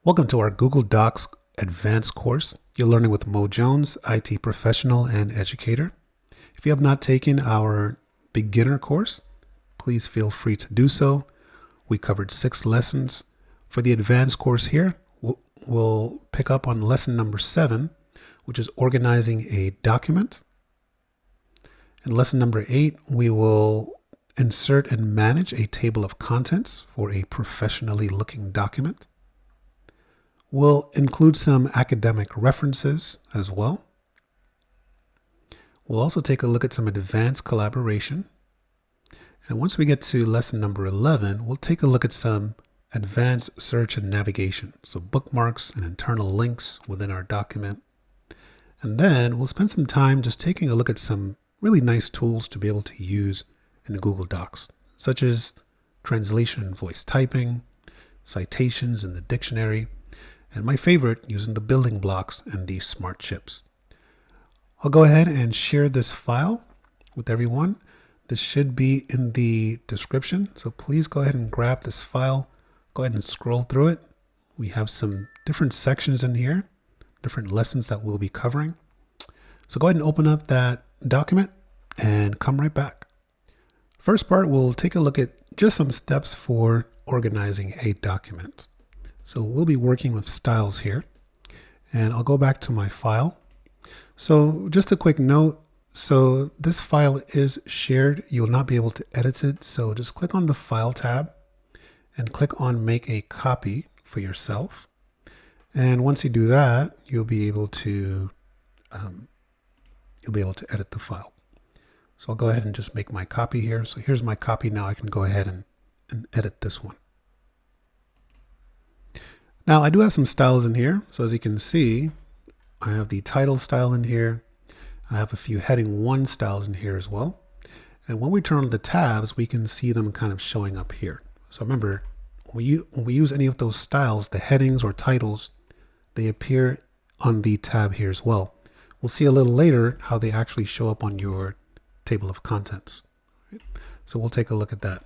Welcome to our Google Docs Advanced course. You're learning with Mo Jones, IT professional and educator. If you have not taken our beginner course, please feel free to do so. We covered 6 lessons. For the advanced course here, we'll pick up on lesson number 7, which is organizing a document. In lesson number 8, we will insert and manage a table of contents for a professionally looking document. We'll include some academic references as well. We'll also take a look at some advanced collaboration. And once we get to lesson number 11, we'll take a look at some advanced search and navigation. So bookmarks and internal links within our document. And then we'll spend some time just taking a look at some really nice tools to be able to use in Google Docs, such as translation and voice typing, citations in the dictionary, and my favorite, using the building blocks and these smart chips. I'll go ahead and share this file with everyone. This should be in the description, so please go ahead and grab this file. Go ahead and scroll through it. We have some different sections in here, different lessons that we'll be covering. So go ahead and open up that document and come right back. First part, we'll take a look at just some steps for organizing a document. So we'll be working with styles here, and I'll go back to my file. So just a quick note. So this file is shared. You'll not be able to edit it. So just click on the File tab and click on Make a Copy for yourself. And once you do that, you'll be able to edit the file. So I'll go ahead and just make my copy here. So here's my copy. Now I can go ahead and edit this one. Now I do have some styles in here. So as you can see, I have the title style in here. I have a few heading 1 styles in here as well. And when we turn on the tabs, we can see them kind of showing up here. So remember, when we use any of those styles, the headings or titles, they appear on the tab here as well. We'll see a little later how they actually show up on your table of contents. So we'll take a look at that.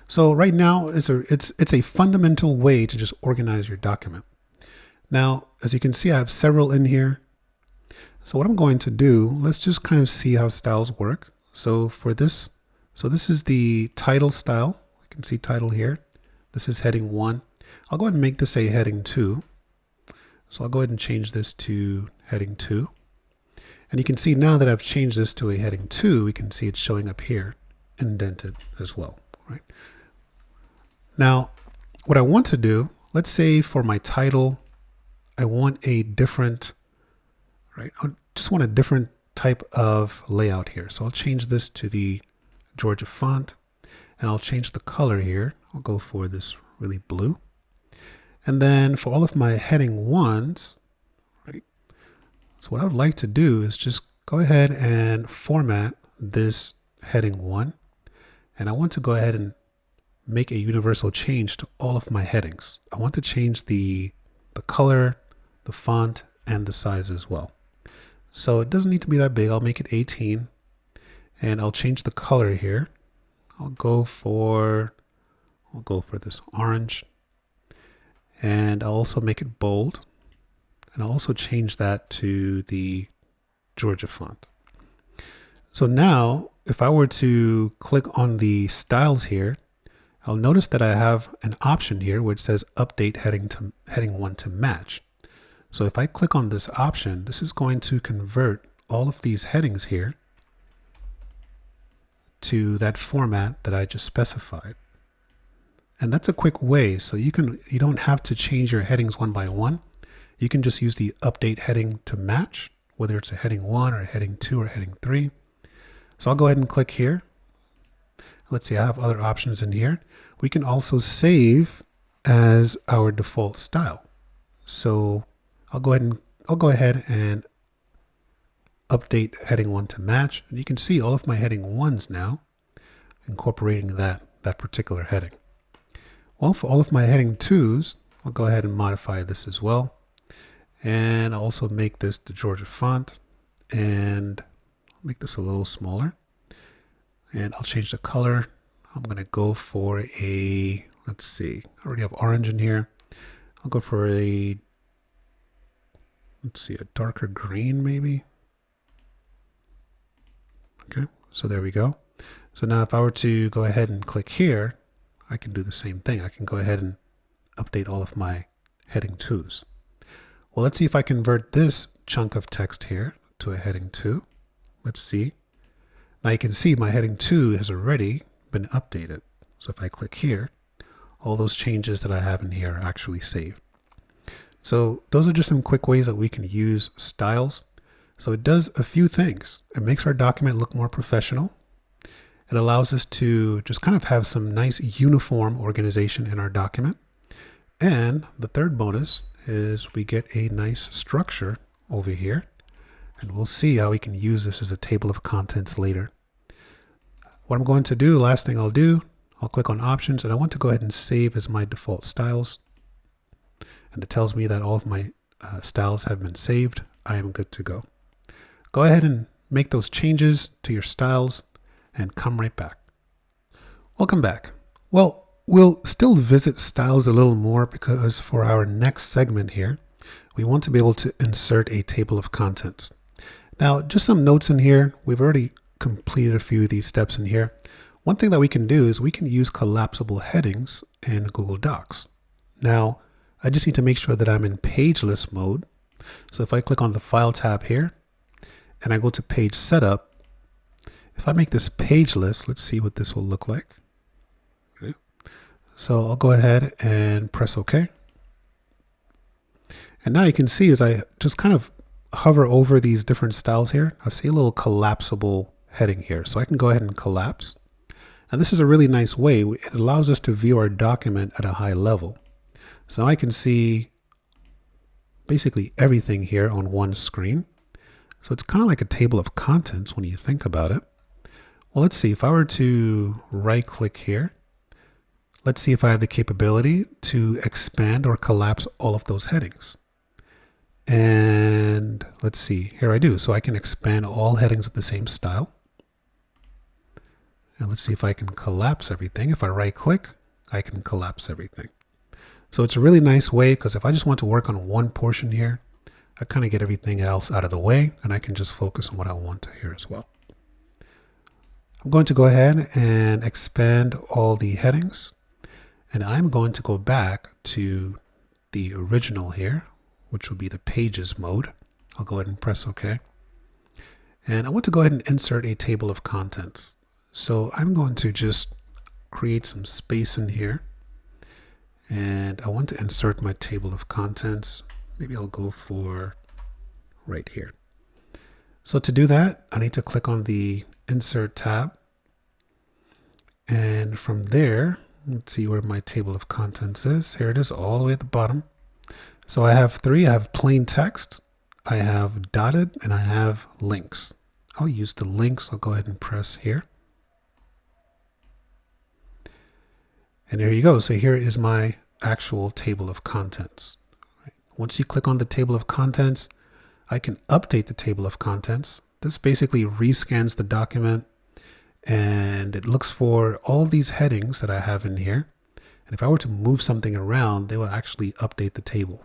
So right now it's a fundamental way to just organize your document. Now, as you can see, I have several in here. So what I'm going to do, let's just kind of see how styles work. So for this, this is the title style. You can see title here. This is heading 1. I'll go ahead and make this a heading 2. So I'll go ahead and change this to heading 2. And you can see now that I've changed this to a heading 2, we can see it's showing up here indented as well, right? Now, what I want to do, let's say for my title, I want a different, right? I just want a different type of layout here. So I'll change this to the Georgia font, and I'll change the color here. I'll go for this really blue. And then for all of my heading 1s, right? So what I would like to do is just go ahead and format this heading 1. And I want to go ahead and make a universal change to all of my headings. I want to change the color, the font, and the size as well. So it doesn't need to be that big. I'll make it 18, and I'll change the color here. I'll go for this orange, and I'll also make it bold, and I'll also change that to the Georgia font. So now, if I were to click on the styles here, I'll notice that I have an option here which says update heading 1 to match. So if I click on this option, this is going to convert all of these headings here to that format that I just specified. And that's a quick way. So you don't have to change your headings one by one. You can just use the update heading to match, whether it's a heading 1 or a heading 2 or heading 3. So I'll go ahead and click here. Let's see, I have other options in here. We can also save as our default style. So I'll go ahead and update heading 1 to match. And you can see all of my heading 1s now incorporating that particular heading. Well, for all of my heading 2s, I'll go ahead and modify this as well. And I'll also make this the Georgia font, and I'll make this a little smaller. And I'll change the color. I'm going to go for a, let's see, I already have orange in here. I'll go for a, let's see, a darker green maybe. Okay, so there we go. So now if I were to go ahead and click here, I can do the same thing. I can go ahead and update all of my heading 2s. Well, let's see if I convert this chunk of text here to a heading 2. Let's see. Now you can see my heading 2 has already been updated. So if I click here, all those changes that I have in here are actually saved. So those are just some quick ways that we can use styles. So it does a few things. It makes our document look more professional. It allows us to just kind of have some nice uniform organization in our document. And the third bonus is we get a nice structure over here. And we'll see how we can use this as a table of contents later. What I'm going to do, last thing I'll do, I'll click on options and I want to go ahead and save as my default styles. And it tells me that all of my styles have been saved. I am good to go. Go ahead and make those changes to your styles and come right back. Welcome back. Well, we'll still visit styles a little more because for our next segment here, we want to be able to insert a table of contents. Now, just some notes in here. We've already completed a few of these steps in here. One thing that we can do is we can use collapsible headings in Google Docs. Now, I just need to make sure that I'm in page list mode. So if I click on the File tab here and I go to Page Setup, if I make this page list, let's see what this will look like. Okay. So I'll go ahead and press OK. And now you can see as I just kind of hover over these different styles here, I see a little collapsible heading here. So I can go ahead and collapse. And this is a really nice way. It allows us to view our document at a high level. So now I can see basically everything here on one screen. So it's kind of like a table of contents when you think about it. Well, let's see if I were to right click here. Let's see if I have the capability to expand or collapse all of those headings. And let's see, here I do. So I can expand all headings with the same style. And let's see if I can collapse everything. If I right click, I can collapse everything. So it's a really nice way because if I just want to work on one portion here, I kind of get everything else out of the way and I can just focus on what I want to here as well. I'm going to go ahead and expand all the headings and I'm going to go back to the original here, which will be the pages mode. I'll go ahead and press OK. And I want to go ahead and insert a table of contents. So I'm going to just create some space in here. And I want to insert my table of contents. Maybe I'll go for right here. So to do that, I need to click on the Insert tab. And from there, let's see where my table of contents is. Here it is all the way at the bottom. So I have three. I have plain text, I have dotted, and I have links. I'll use the links. I'll go ahead and press here. And there you go. So here is my actual table of contents. Once you click on the table of contents, I can update the table of contents. This basically rescans the document and it looks for all of these headings that I have in here. And if I were to move something around, they will actually update the table.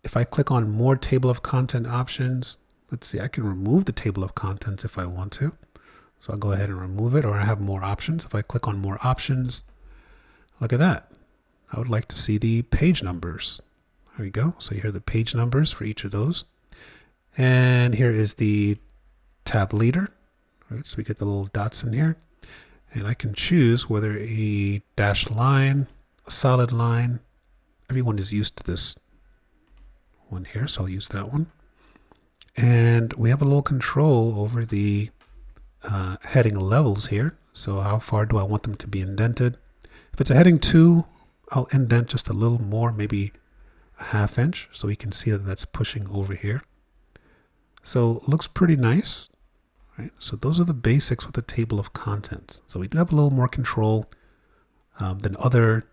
If I click on more table of content options, let's see, I can remove the table of contents if I want to. So I'll go ahead and remove it, or I have more options. If I click on more options, look at that. I would like to see the page numbers. There we go. So here are the page numbers for each of those. And here is the tab leader. Right, so we get the little dots in here. And I can choose whether a dashed line, a solid line. Everyone is used to this one here, so I'll use that one. And we have a little control over the heading levels here. So how far do I want them to be indented? If it's a heading 2, I'll indent just a little more, maybe a ½ inch, so we can see that that's pushing over here. So it looks pretty nice. Right? So those are the basics with the table of contents. So we do have a little more control than other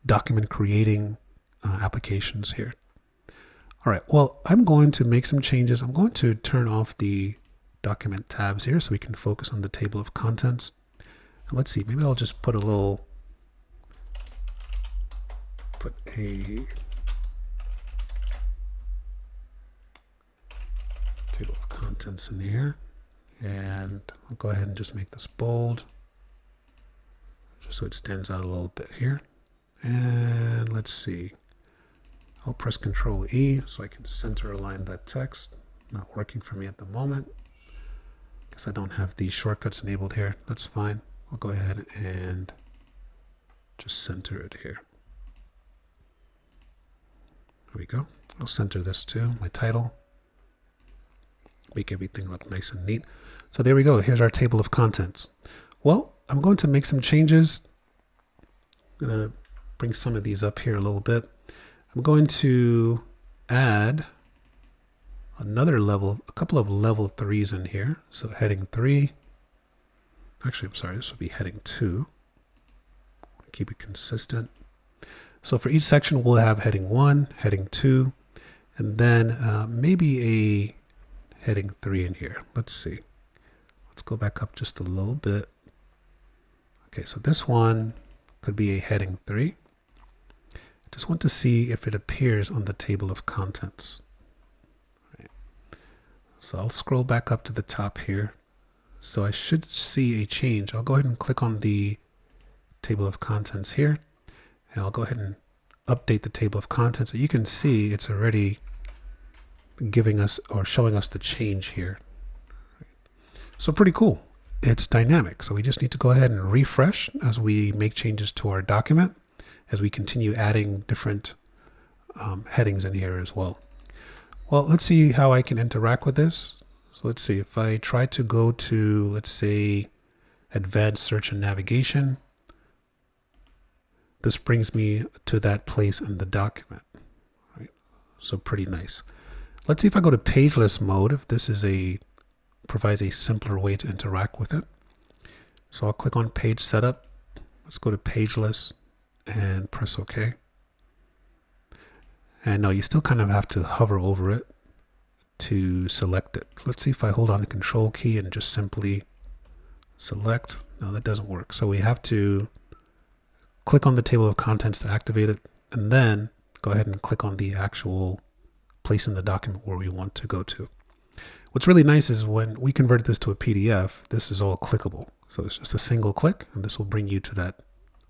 document creating applications here. All right, well, I'm going to make some changes. I'm going to turn off the document tabs here so we can focus on the table of contents. And let's see, maybe I'll just put a little put a table of contents in here, and I'll go ahead and just make this bold, just so it stands out a little bit here. And let's see, I'll press Control E so I can center align that text. Not working for me at the moment because I don't have these shortcuts enabled here. That's fine. I'll go ahead and just center it here. There we go. I'll center this too, my title. Make everything look nice and neat. So there we go. Here's our table of contents. Well, I'm going to make some changes. I'm going to bring some of these up here a little bit. I'm going to add another level, a couple of level 3s in here. So heading 3. Actually, I'm sorry, this will be heading 2. Keep it consistent. So for each section, we'll have heading 1, heading 2, and then maybe a heading 3 in here. Let's see. Let's go back up just a little bit. Okay, so this one could be a heading 3. Just want to see if it appears on the table of contents. Right. So I'll scroll back up to the top here. So I should see a change. I'll go ahead and click on the table of contents here, and I'll go ahead and update the table of contents. So you can see it's already giving us or showing us the change here. So pretty cool. It's dynamic. So we just need to go ahead and refresh as we make changes to our document, as we continue adding different headings in here as well. Well, let's see how I can interact with this. So let's see if I try to go to, let's say, advanced search and navigation. This brings me to that place in the document. Right? So pretty nice. Let's see if I go to pageless mode, if this is provides a simpler way to interact with it. So I'll click on page setup. Let's go to pageless and press OK. And no, you still kind of have to hover over it to select it. Let's see if I hold on the Control key and just simply select. No, that doesn't work. So we have to click on the table of contents to activate it, and then go ahead and click on the actual place in the document where we want to go to. What's really nice is when we convert this to a PDF, this is all clickable. So it's just a single click, and this will bring you to that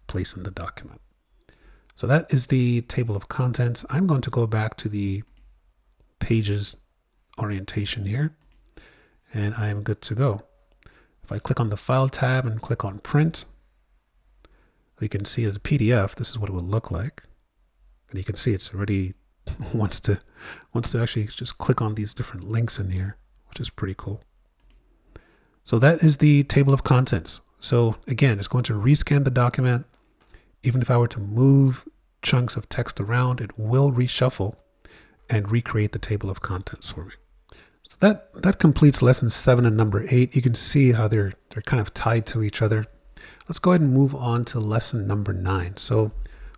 place in the document. So that is the table of contents. I'm going to go back to the pages orientation here, and I am good to go. If I click on the File tab and click on Print, you can see as a PDF, this is what it would look like. And you can see it's already wants to actually just click on these different links in here, which is pretty cool. So that is the table of contents. So again, it's going to rescan the document. Even if I were to move chunks of text around, it will reshuffle and recreate the table of contents for me. So that completes lesson 7 and number 8. You can see how they're kind of tied to each other. Let's go ahead and move on to lesson number 9. So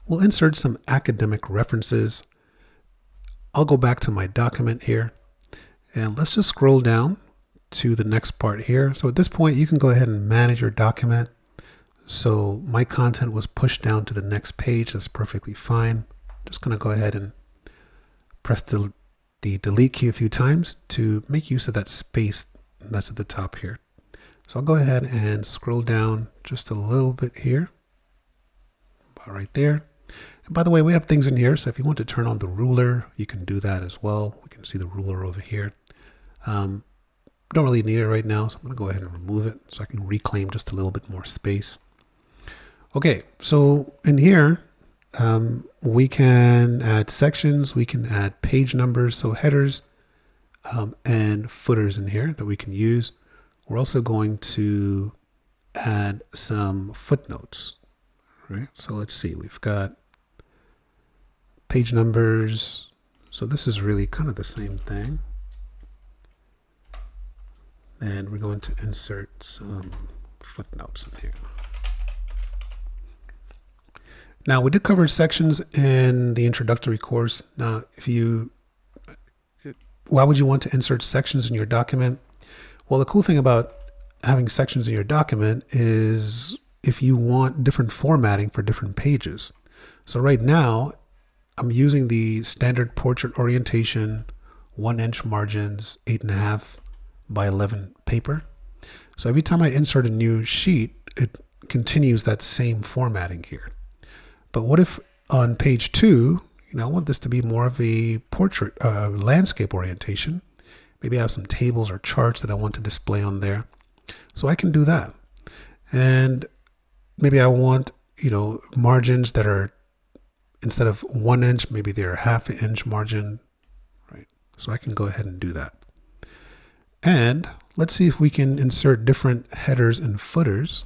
we'll insert some academic references. I'll go back to my document here, and let's just scroll down to the next part here. So at this point, you can go ahead and manage your document. So my content was pushed down to the next page. That's perfectly fine. Just going to go ahead and press the delete key a few times to make use of that space that's at the top here. So I'll go ahead and scroll down just a little bit here, about right there. And by the way, we have things in here. So if you want to turn on the ruler, you can do that as well. We can see the ruler over here. Don't really need it right now, so I'm going to go ahead and remove it so I can reclaim just a little bit more space. Okay, so in here, we can add sections, we can add page numbers, so headers and footers in here that we can use. We're also going to add some footnotes, right? So let's see, we've got page numbers. So this is really kind of the same thing. And we're going to insert some footnotes in here. Now, we did cover sections in the introductory course. Now, why would you want to insert sections in your document? Well, the cool thing about having sections in your document is if you want different formatting for different pages. So right now, I'm using the standard portrait orientation, 1-inch margins, 8.5 by 11 paper. So every time I insert a new sheet, it continues that same formatting here. But what if on page 2, I want this to be more of a portrait, landscape orientation. Maybe I have some tables or charts that I want to display on there. So I can do that. And maybe I want, margins that are, instead of 1 inch, maybe they're 1/2 inch margin, right? So I can go ahead and do that. And let's see if we can insert different headers and footers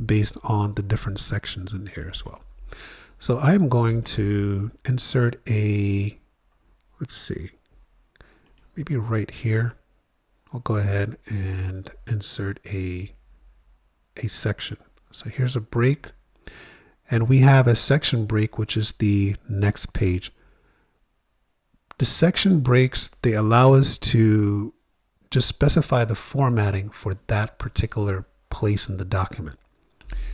based on the different sections in here as well. So I'm going to insert let's see, maybe right here, I'll go ahead and insert a section. So here's a break, and we have a section break, which is the next page. The section breaks, they allow us to just specify the formatting for that particular place in the document.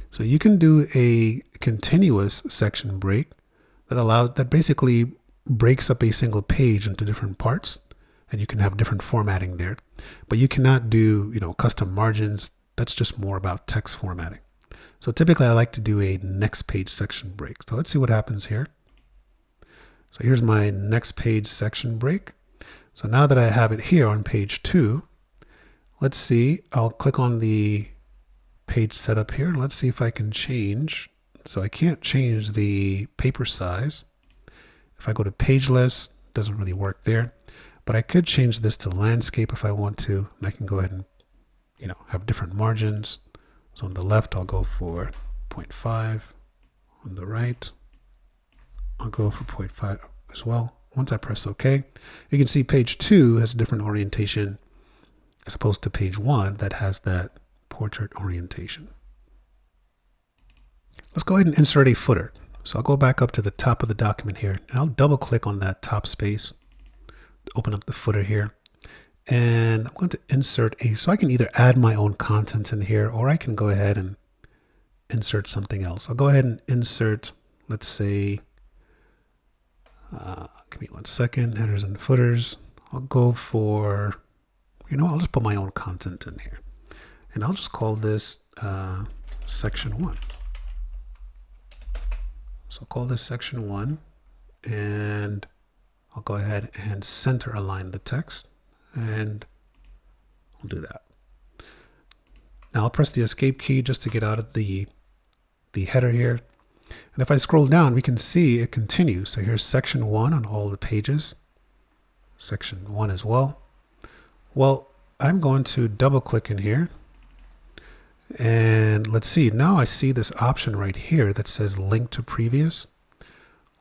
So you can do a continuous section break that basically breaks up a single page into different parts, and you can have different formatting there. But you cannot do, custom margins. That's just more about text formatting. So typically I like to do a next page section break. So let's see what happens here. So here's my next page section break. So now that I have it here on page 2, let's see, I'll click on the page setup here. Let's see if I can change. So I can't change the paper size. If I go to page list, doesn't really work there, but I could change this to landscape if I want to, and I can go ahead and, have different margins. So on the left, I'll go for 0.5. On the right, I'll go for 0.5 as well. Once I press OK, you can see page 2 has a different orientation as opposed to page 1 that has that portrait orientation. Let's go ahead and insert a footer. So I'll go back up to the top of the document here, and I'll double click on that top space to open up the footer here. And I'm going to insert so I can either add my own content in here, or I can go ahead and insert something else. I'll go ahead and insert, let's say, give me 1 second, headers and footers. I'll go for, I'll just put my own content in here. And I'll just call this section 1. So I'll call this section 1, and I'll go ahead and center align the text, and I'll do that. Now I'll press the escape key just to get out of the header here. And if I scroll down, we can see it continues. So here's section 1 on all the pages, section 1 as well. Well, I'm going to double click in here. And let's see, now I see this option right here that says link to previous.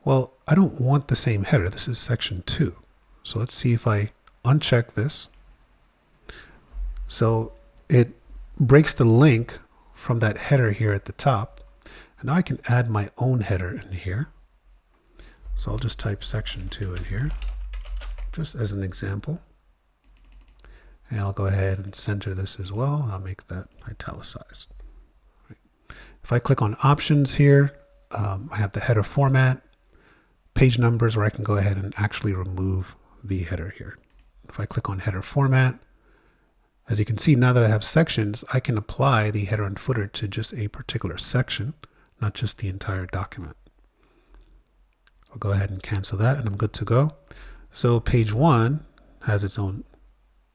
Well, I don't want the same header. This is section 2. So let's see if I uncheck this. So it breaks the link from that header here at the top. And now I can add my own header in here. So I'll just type section 2 in here, just as an example. And I'll go ahead and center this as well. I'll make that italicized. Right. If I click on options here, I have the header format, page numbers, where I can go ahead and actually remove the header here. If I click on header format, as you can see, now that I have sections, I can apply the header and footer to just a particular section, not just the entire document. I'll go ahead and cancel that, and I'm good to go. So page 1 has its own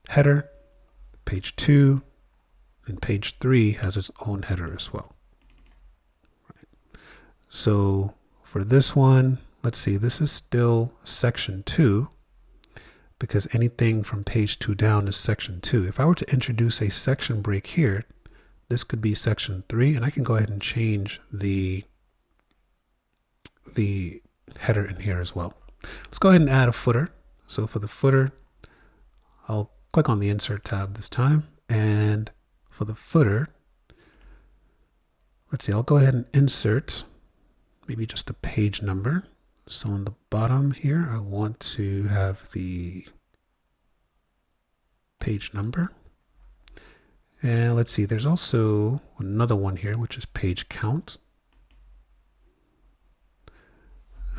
header, page 2, and page 3 has its own header as well. Right. So for this one, let's see, this is still section 2, because anything from page 2 down is section 2. If I were to introduce a section break here, this could be section 3, and I can go ahead and change the header in here as well. Let's go ahead and add a footer. So for the footer, I'll click on the insert tab this time, and for the footer, let's see, I'll go ahead and insert maybe just a page number. So on the bottom here, I want to have the page number. And let's see, there's also another one here, which is page count.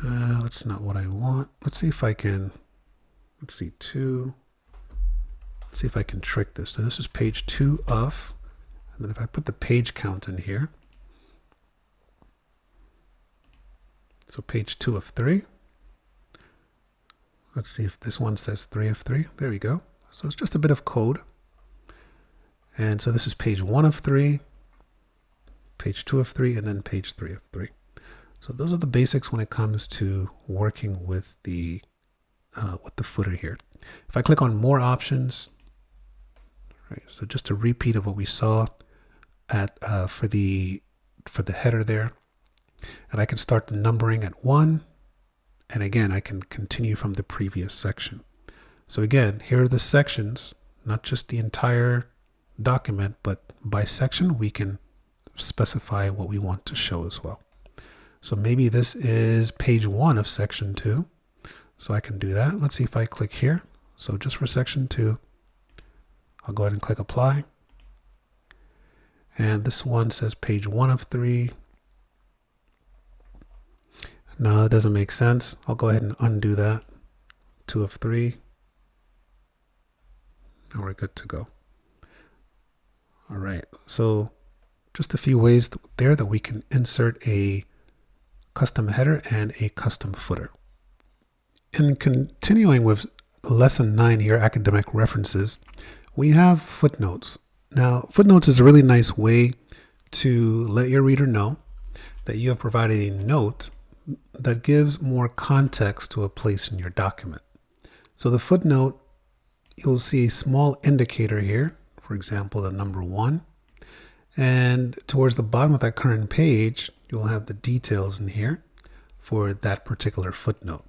That's not what I want. Let's see if I can, let's see, let's see if I can trick this. So this is page 2 of, and then if I put the page count in here, so page 2 of 3. Let's see if this one says 3 of 3. There we go. So it's just a bit of code. And so this is page 1 of 3, page 2 of 3, and then page 3 of 3. So those are the basics when it comes to working with the footer here. If I click on more options, right, so just a repeat of what we saw at for the header there, and I can start the numbering at 1, and again I can continue from the previous section. So again, here are the sections, not just the entire document, but by section we can specify what we want to show as well. So maybe this is page 1 of section 2. So I can do that. Let's see if I click here. So just for section 2, I'll go ahead and click apply. And this one says page 1 of 3. No, it doesn't make sense. I'll go ahead and undo that. 2 of 3. And we're good to go. All right. So just a few ways there that we can insert a custom header and a custom footer. In continuing with lesson 9 here, academic references, we have footnotes. Now, footnotes is a really nice way to let your reader know that you have provided a note that gives more context to a place in your document. So the footnote, you'll see a small indicator here, for example, the number 1. And towards the bottom of that current page, you'll have the details in here for that particular footnote.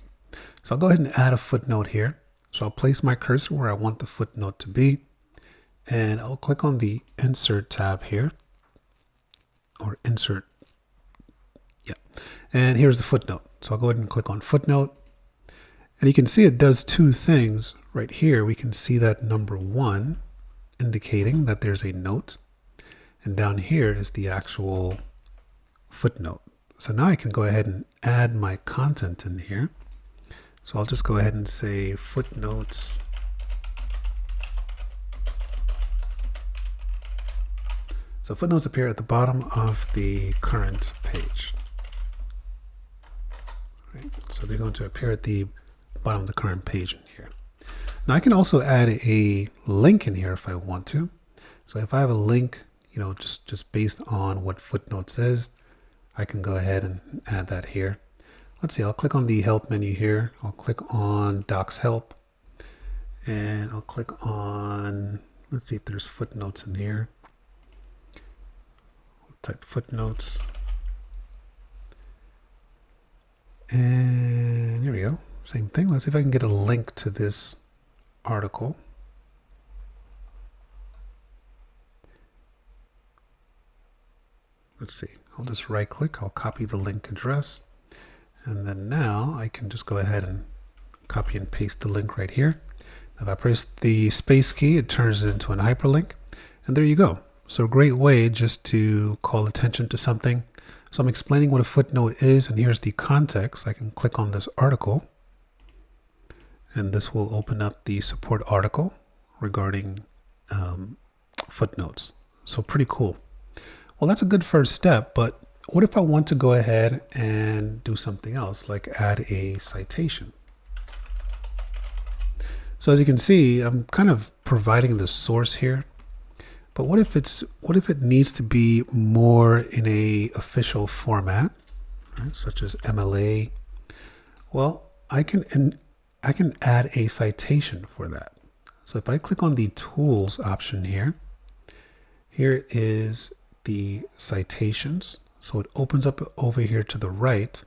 So I'll go ahead and add a footnote here. So I'll place my cursor where I want the footnote to be, and I'll click on the Insert tab here, or Insert, yeah. And here's the footnote. So I'll go ahead and click on Footnote, and you can see it does 2 things. Right here, we can see that number 1 indicating that there's a note, and down here is the actual footnote. So now I can go ahead and add my content in here. So I'll just go ahead and say footnotes. So footnotes appear at the bottom of the current page. Right. So they're going to appear at the bottom of the current page in here. Now I can also add a link in here if I want to. So if I have a link, you know, just based on what footnote says, I can go ahead and add that here. Let's see, I'll click on the help menu here. I'll click on Docs Help, and I'll click on, let's see if there's footnotes in here. I'll type footnotes. And here we go. Same thing. Let's see if I can get a link to this article. Let's see. I'll just right click. I'll copy the link address. And then now I can just go ahead and copy and paste the link right here. If I press the space key, it turns it into an hyperlink. And there you go. So a great way just to call attention to something. So I'm explaining what a footnote is, and here's the context. I can click on this article, and this will open up the support article regarding footnotes. So pretty cool. Well, that's a good first step, but what if I want to go ahead and do something else, like add a citation? So as you can see, I'm kind of providing the source here, but what if it needs to be more in a official format, right, such as MLA? Well, I can add a citation for that. So if I click on the tools option here, here is the citations. So it opens up over here to the right,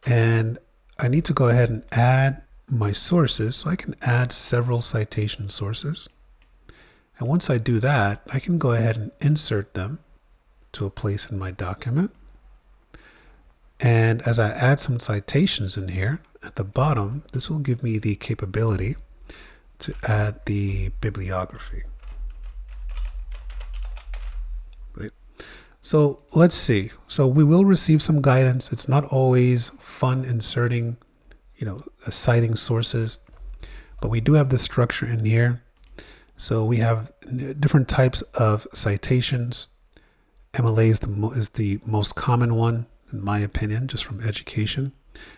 and I need to go ahead and add my sources. So I can add several citation sources. And once I do that, I can go ahead and insert them to a place in my document. And as I add some citations in here at the bottom, this will give me the capability to add the bibliography. Right. So let's see. So we will receive some guidance. It's not always fun inserting, citing sources, but we do have this structure in here. So we have different types of citations. MLA is the most common one, in my opinion, just from education.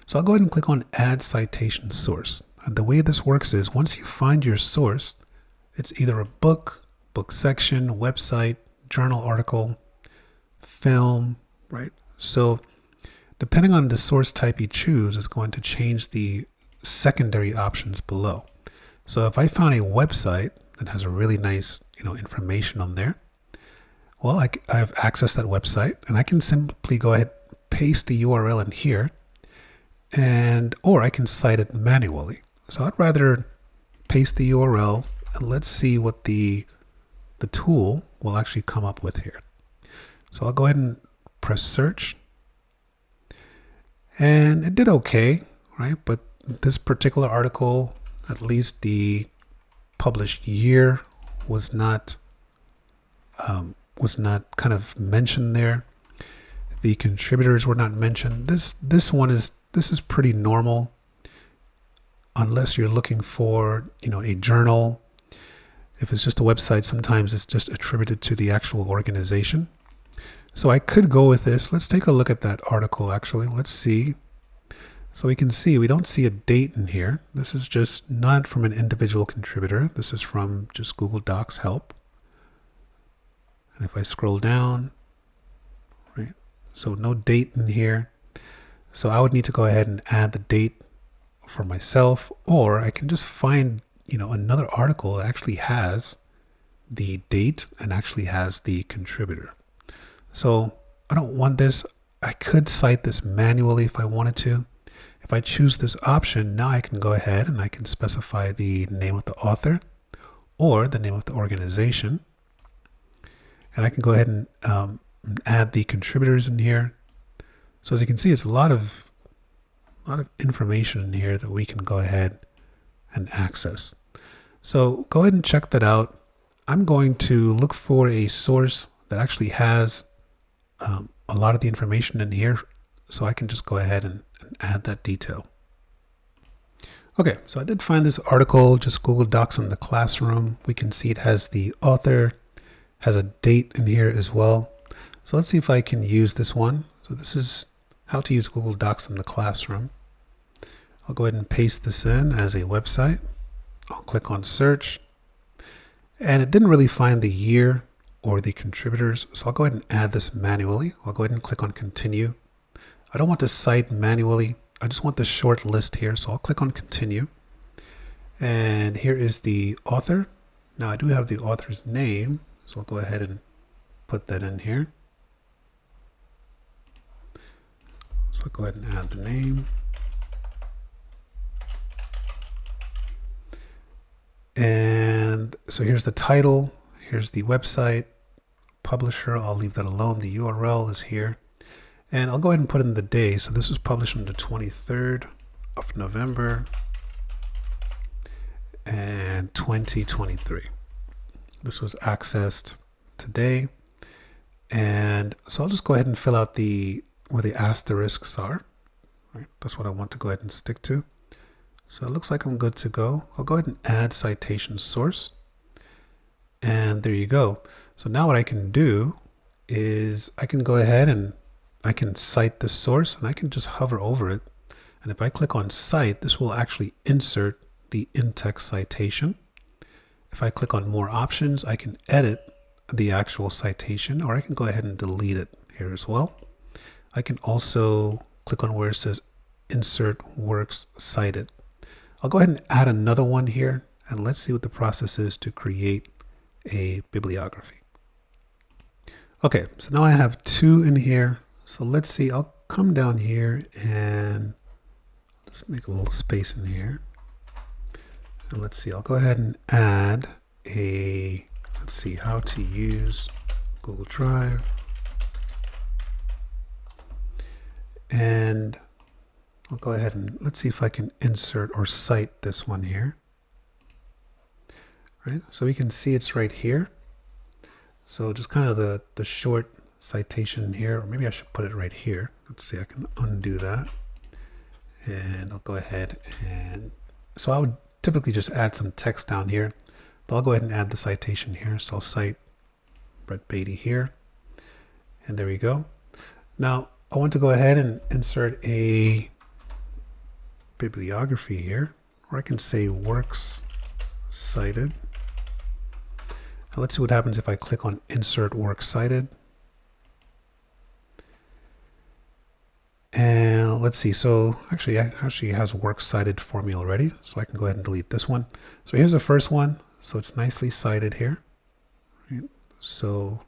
So I'll go ahead and click on Add Citation Source. And the way this works is once you find your source, it's either a book, book section, website, journal article, film, right? So depending on the source type you choose is going to change the secondary options below. So if I found a website that has a really nice, information on there, well, I've accessed that website and I can simply go ahead, paste the URL in here, or I can cite it manually. So I'd rather paste the URL and let's see what the tool will actually come up with here. So I'll go ahead and press search, and it did okay, right? But this particular article, at least the published year was not kind of mentioned there. The contributors were not mentioned. This is pretty normal, unless you're looking for a journal. If it's just a website, sometimes it's just attributed to the actual organization. So I could go with this. Let's take a look at that article actually. Let's see. So we can see we don't see a date in here. This is just not from an individual contributor. This is from just Google Docs help. And if I scroll down, right? So no date in here. So I would need to go ahead and add the date for myself, or I can just find, another article that actually has the date and actually has the contributor. So I don't want this. I could cite this manually if I wanted to. If I choose this option, now I can go ahead and I can specify the name of the author or the name of the organization. And I can go ahead and add the contributors in here. So as you can see, it's a lot of information in here that we can go ahead and access. So go ahead and check that out. I'm going to look for a source that actually has a lot of the information in here, so I can just go ahead and add that detail. Okay, so I did find this article, just Google Docs in the classroom. We can see it has the author, has a date in here as well. So let's see if I can use this one. So this is how to use Google Docs in the classroom. I'll go ahead and paste this in as a website. I'll click on search, and it didn't really find the year or the contributors. So I'll go ahead and add this manually. I'll go ahead and click on continue. I don't want to cite manually. I just want the short list here. So I'll click on continue. And here is the author. Now I do have the author's name. So I'll go ahead and put that in here. So I'll go ahead and add the name. And so here's the title. Here's the website. Publisher, I'll leave that alone. The URL is here. And I'll go ahead and put in the day. So this was published on the 23rd of November and 2023. This was accessed today. And so I'll just go ahead and fill out where the asterisks are. Right? That's what I want to go ahead and stick to. So it looks like I'm good to go. I'll go ahead and add citation source. And there you go. So now what I can do is I can go ahead and I can cite the source, and I can just hover over it. And if I click on cite, this will actually insert the in-text citation. If I click on more options, I can edit the actual citation, or I can go ahead and delete it here as well. I can also click on where it says insert works cited. I'll go ahead and add another one here, and let's see what the process is to create a bibliography. Okay, so now I have two in here. So let's see, I'll come down here and just make a little space in here. And let's see, I'll go ahead and add let's see, how to use Google Drive. And I'll go ahead and let's see if I can insert or cite this one here. Right, so we can see it's right here. So just kind of the short citation here, or maybe I should put it right here. Let's see, I can undo that. And I'll go ahead and, so I would typically just add some text down here, but I'll go ahead and add the citation here. So I'll cite Brett Beatty here, and there we go. Now I want to go ahead and insert a bibliography here, or I can say works cited. Now let's see what happens if I click on insert works cited. And let's see, so actually it has works cited for me already, so I can go ahead and delete this one. So here's the first one, so it's nicely cited here. Right? So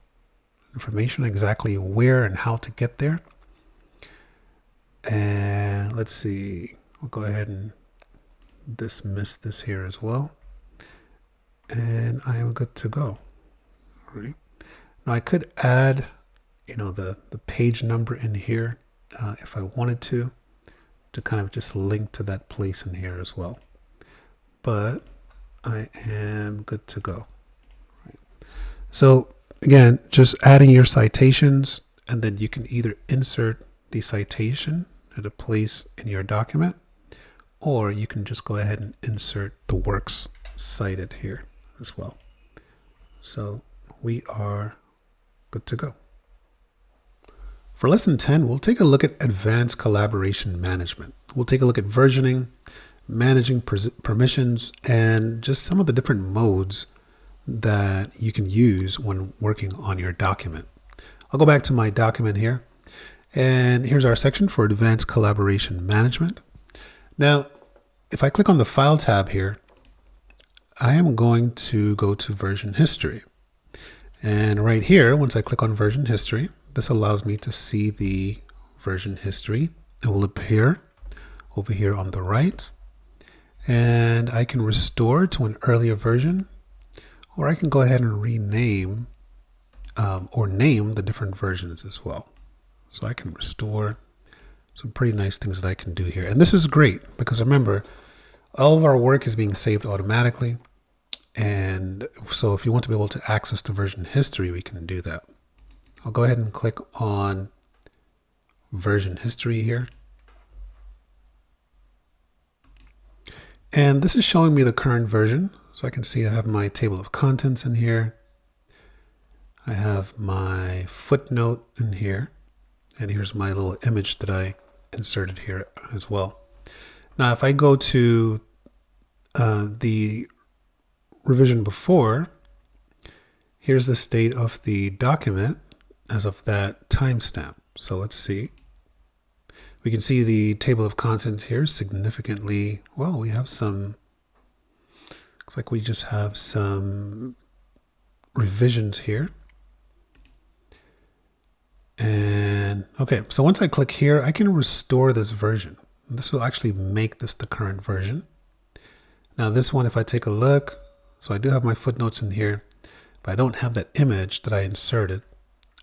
information exactly where and how to get there. And let's see, I'll go ahead and dismiss this here as well. And I am good to go. All right. Now I could add, the page number in here if I wanted to kind of just link to that place in here as well. But I am good to go. Right. So again, just adding your citations, and then you can either insert the citation at a place in your document, or you can just go ahead and insert the works cited here as well. So we are good to go. For lesson 10, we'll take a look at advanced collaboration management. We'll take a look at versioning, managing permissions, and just some of the different modes that you can use when working on your document. I'll go back to my document here, and here's our section for advanced collaboration management. Now, if I click on the File tab here, I am going to go to version history. And right here, once I click on version history, this allows me to see the version history. It will appear over here on the right, and I can restore to an earlier version, or I can go ahead and rename or name the different versions as well. So I can restore some pretty nice things that I can do here. And this is great because remember, all of our work is being saved automatically. And so if you want to be able to access the version history, we can do that. I'll go ahead and click on version history here. And this is showing me the current version. So I can see I have my table of contents in here. I have my footnote in here. And here's my little image that I inserted here as well. Now, if I go to the revision before, here's the state of the document as of that timestamp. So let's see. We can see the table of contents here significantly. Well, we have some, looks like we just have some revisions here. And okay, so once I click here, I can restore this version. This will actually make this the current version. Now this one, if I take a look, so I do have my footnotes in here, but I don't have that image that I inserted.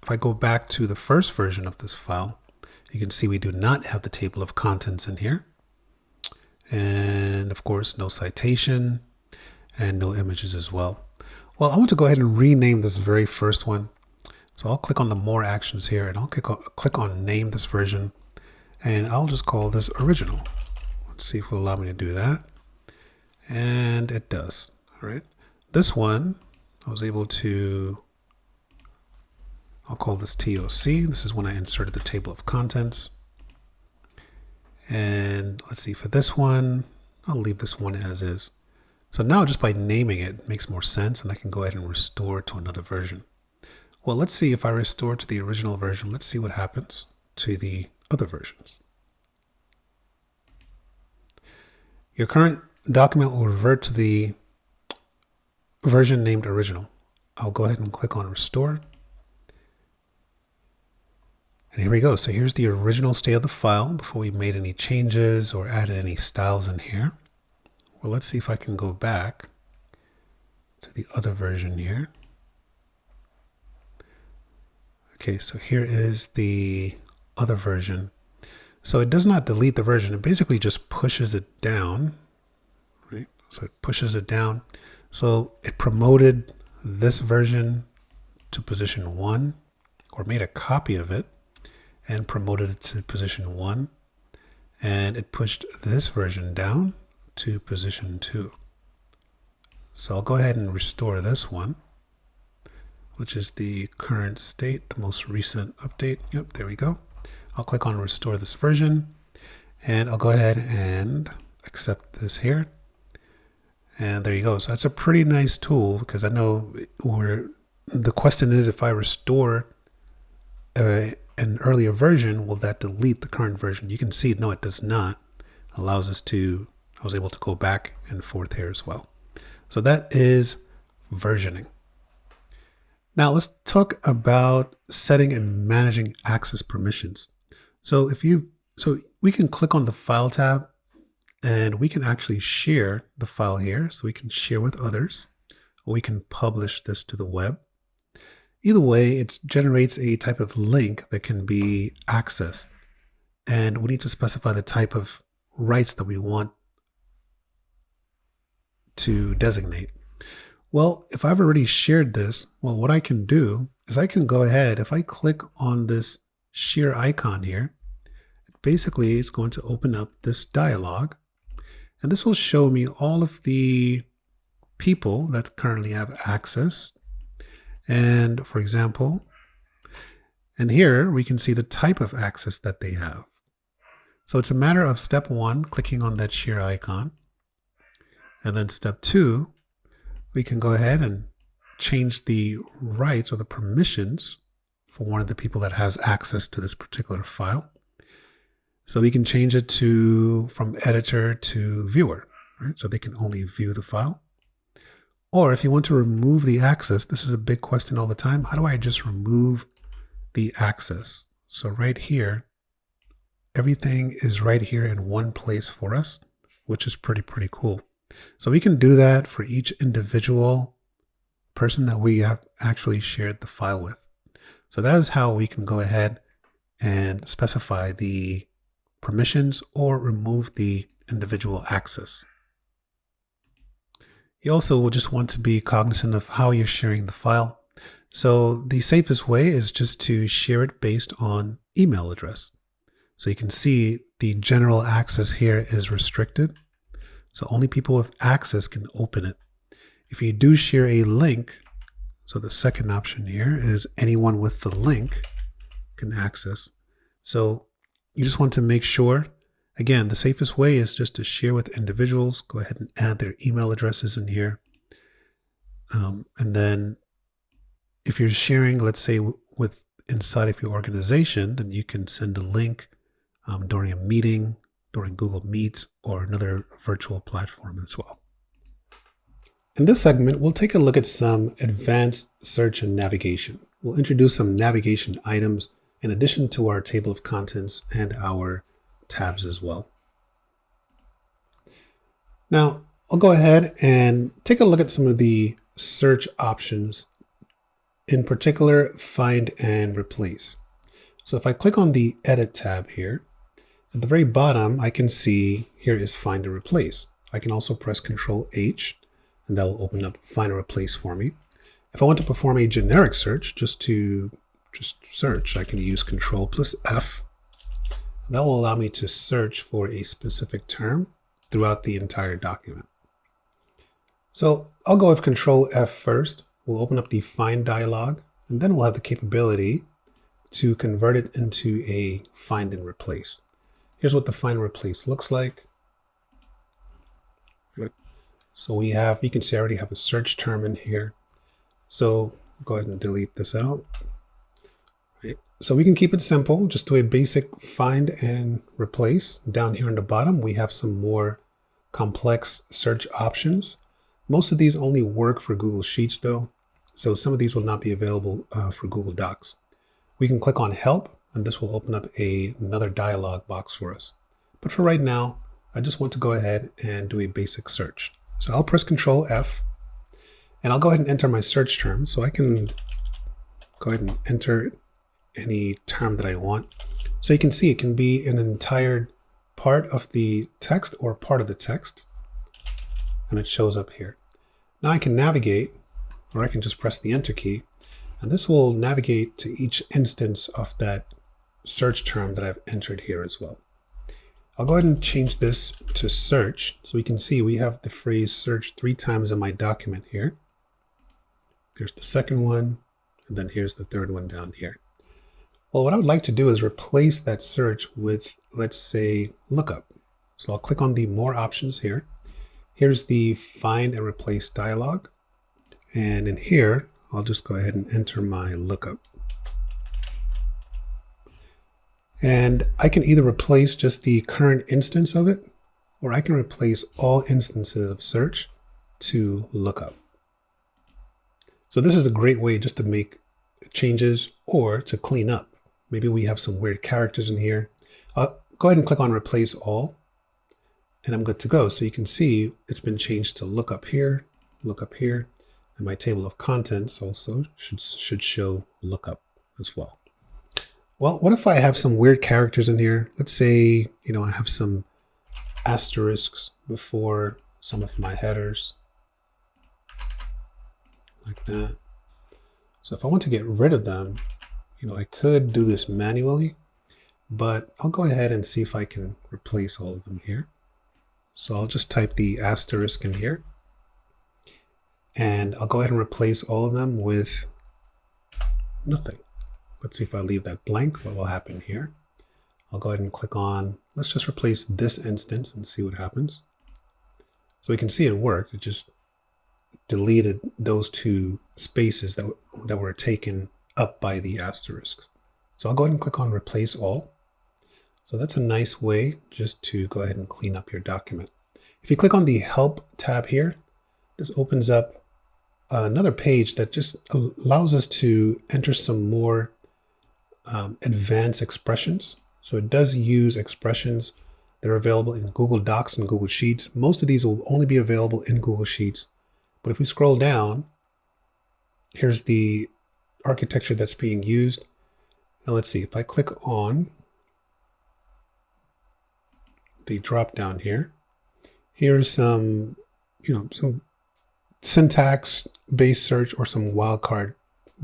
If I go back to the first version of this file, you can see we do not have the table of contents in here. And of course, no citation and no images as well. Well, I want to go ahead and rename this very first one. So I'll click on the more actions here, and I'll click on name this version, and I'll just call this original. Let's see if it will allow me to do that. And it does. All right. This one, I was able to, I'll call this TOC. This is when I inserted the table of contents. And let's see, for this one, I'll leave this one as is. So now just by naming it, it makes more sense, and I can go ahead and restore to another version. Well, let's see if I restore to the original version. Let's see what happens to the other versions. Your current document will revert to the version named original. I'll go ahead and click on restore. And here we go. So here's the original state of the file before we made any changes or added any styles in here. Well, let's see if I can go back to the other version here. Okay, so here is the other version. So it does not delete the version. It basically just pushes it down, right? So it pushes it down. So it promoted this version to position 1, or made a copy of it and promoted it to position 1, and it pushed this version down to position 2. So I'll go ahead and restore this one, which is the current state, the most recent update. Yep, there we go. I'll click on restore this version, and I'll go ahead and accept this here. And there you go. So that's a pretty nice tool, because I know the question is, if I restore an earlier version, will that delete the current version? You can see, no, it does not. It allows us to, I was able to go back and forth here as well. So that is versioning. Now let's talk about setting and managing access permissions. So we can click on the File tab, and we can actually share the file here. So we can share with others, or we can publish this to the web. Either way, it generates a type of link that can be accessed. And we need to specify the type of rights that we want to designate. Well, if I've already shared this, well, what I can do is I can go ahead, if I click on this share icon here, basically it's going to open up this dialog, and this will show me all of the people that currently have access. And for example, and here we can see the type of access that they have. So it's a matter of step 1, clicking on that share icon. And then step 2, we can go ahead and change the rights or the permissions for one of the people that has access to this particular file. So we can change it from editor to viewer, right? So they can only view the file. Or if you want to remove the access, this is a big question all the time. How do I just remove the access? So right here, everything is right here in one place for us, which is pretty cool. So we can do that for each individual person that we have actually shared the file with. So that is how we can go ahead and specify the permissions or remove the individual access. You also will just want to be cognizant of how you're sharing the file. So the safest way is just to share it based on email address. So you can see the general access here is restricted. So only people with access can open it. If you do share a link, so the second option here is anyone with the link can access. So you just want to make sure, again, the safest way is just to share with individuals. Go ahead and add their email addresses in here. And then if you're sharing, let's say with inside of your organization, then you can send a link during a meeting, during Google Meet, or another virtual platform as well. In this segment, we'll take a look at some advanced search and navigation. We'll introduce some navigation items in addition to our table of contents and our tabs as well. Now, I'll go ahead and take a look at some of the search options, in particular, find and replace. So if I click on the Edit tab here, at the very bottom, I can see here is Find and Replace. I can also press Control H, and that will open up Find and Replace for me. If I want to perform a generic search, just search, I can use Control plus F. That will allow me to search for a specific term throughout the entire document. So I'll go with Control F first. We'll open up the Find dialog, and then we'll have the capability to convert it into a Find and Replace. Here's what the Find and Replace looks like. Good. So you can see I already have a search term in here. So go ahead and delete this out. Right. So we can keep it simple, just do a basic find and replace. Down here on the bottom, we have some more complex search options. Most of these only work for Google Sheets though, so some of these will not be available for Google Docs. We can click on Help, and this will open up another dialog box for us. But for right now, I just want to go ahead and do a basic search. So I'll press Control F, and I'll go ahead and enter my search term. So I can go ahead and enter any term that I want. So you can see it can be an entire part of the text or part of the text, and it shows up here. Now I can navigate, or I can just press the Enter key, And this will navigate to each instance of that search term that I've entered here as well. I'll go ahead and change this to search so we can see we have the phrase search 3 times in my document here. Here's the second one, and then here's the third one down here. Well, what I would like to do is replace that search with, let's say, lookup. So I'll click on the more options here. Here's the find and replace dialog. And in here, I'll just go ahead and enter my lookup. And I can either replace just the current instance of it, or I can replace all instances of search to lookup. So this is a great way just to make changes or to clean up. Maybe we have some weird characters in here. I'll go ahead and click on replace all, and I'm good to go. So you can see it's been changed to lookup here, and my table of contents also should show lookup as well. Well, what if I have some weird characters in here? Let's say, I have some asterisks before some of my headers, like that. So if I want to get rid of them, I could do this manually, but I'll go ahead and see if I can replace all of them here. So I'll just type the asterisk in here, and I'll go ahead and replace all of them with nothing. Let's see if I leave that blank, what will happen here. I'll go ahead and click on, let's just replace this instance and see what happens. So we can see it worked. It just deleted those 2 spaces that were taken up by the asterisks. So I'll go ahead and click on replace all. So that's a nice way just to go ahead and clean up your document. If you click on the help tab here, this opens up another page that just allows us to enter some more advanced expressions. So it does use expressions that are available in Google Docs and Google Sheets. Most of these will only be available in Google Sheets. But if we scroll down, here's the architecture that's being used. Now let's see, if I click on the drop down here, here's some, some syntax based search or some wildcard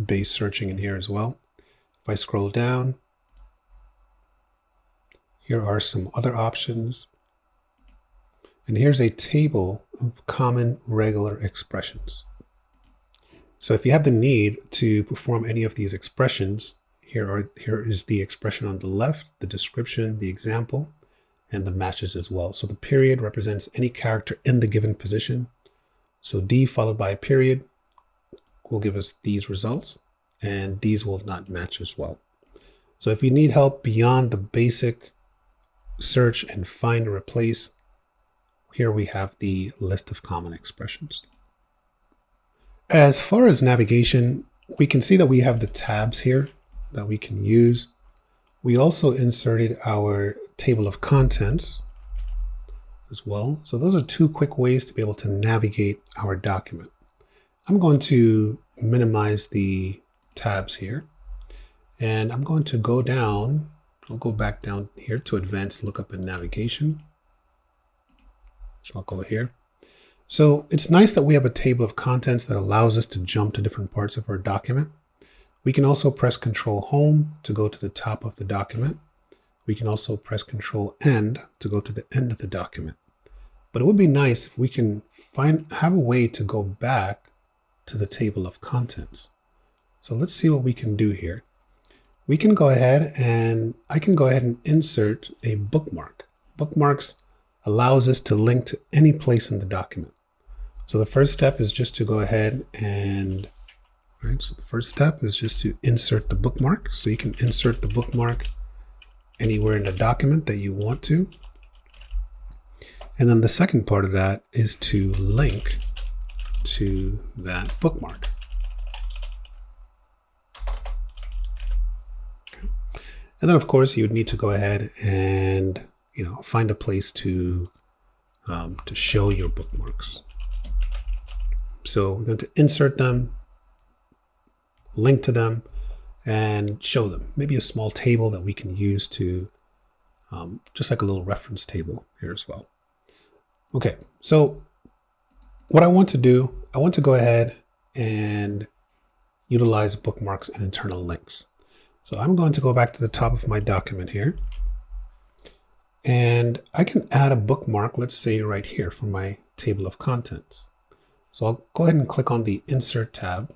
based searching in here as well. If I scroll down, here are some other options. And here's a table of common regular expressions. So if you have the need to perform any of these expressions, here is the expression on the left, the description, the example, and the matches as well. So the period represents any character in the given position. So D followed by a period will give us these results, and these will not match as well. So if you need help beyond the basic search and find and replace, here we have the list of common expressions. As far as navigation, we can see that we have the tabs here that we can use. We also inserted our table of contents as well. So those are 2 quick ways to be able to navigate our document. I'm going to minimize the tabs here, and I'm going to go down. I'll go back down here to advanced lookup and navigation. So I'll go here. So it's nice that we have a table of contents that allows us to jump to different parts of our document. We can also press Control Home to go to the top of the document. We can also press Control End to go to the end of the document. But it would be nice if we can have a way to go back to the table of contents. So let's see what we can do here. We can go ahead and I can go ahead and insert a bookmark. Bookmarks allows us to link to any place in the document. So the first step is just to go ahead and, so the first step is just to insert the bookmark. So you can insert the bookmark anywhere in the document that you want to. And then the second part of that is to link to that bookmark. Okay. And then of course you would need to go ahead and find a place to show your bookmarks. So we're going to insert them, link to them, and show them. Maybe a small table that we can use to, just like a little reference table here as well. Okay, so what I want to do, I want to go ahead and utilize bookmarks and internal links. So I'm going to go back to the top of my document here. And I can add a bookmark, let's say right here for my table of contents. So I'll go ahead and click on the Insert tab,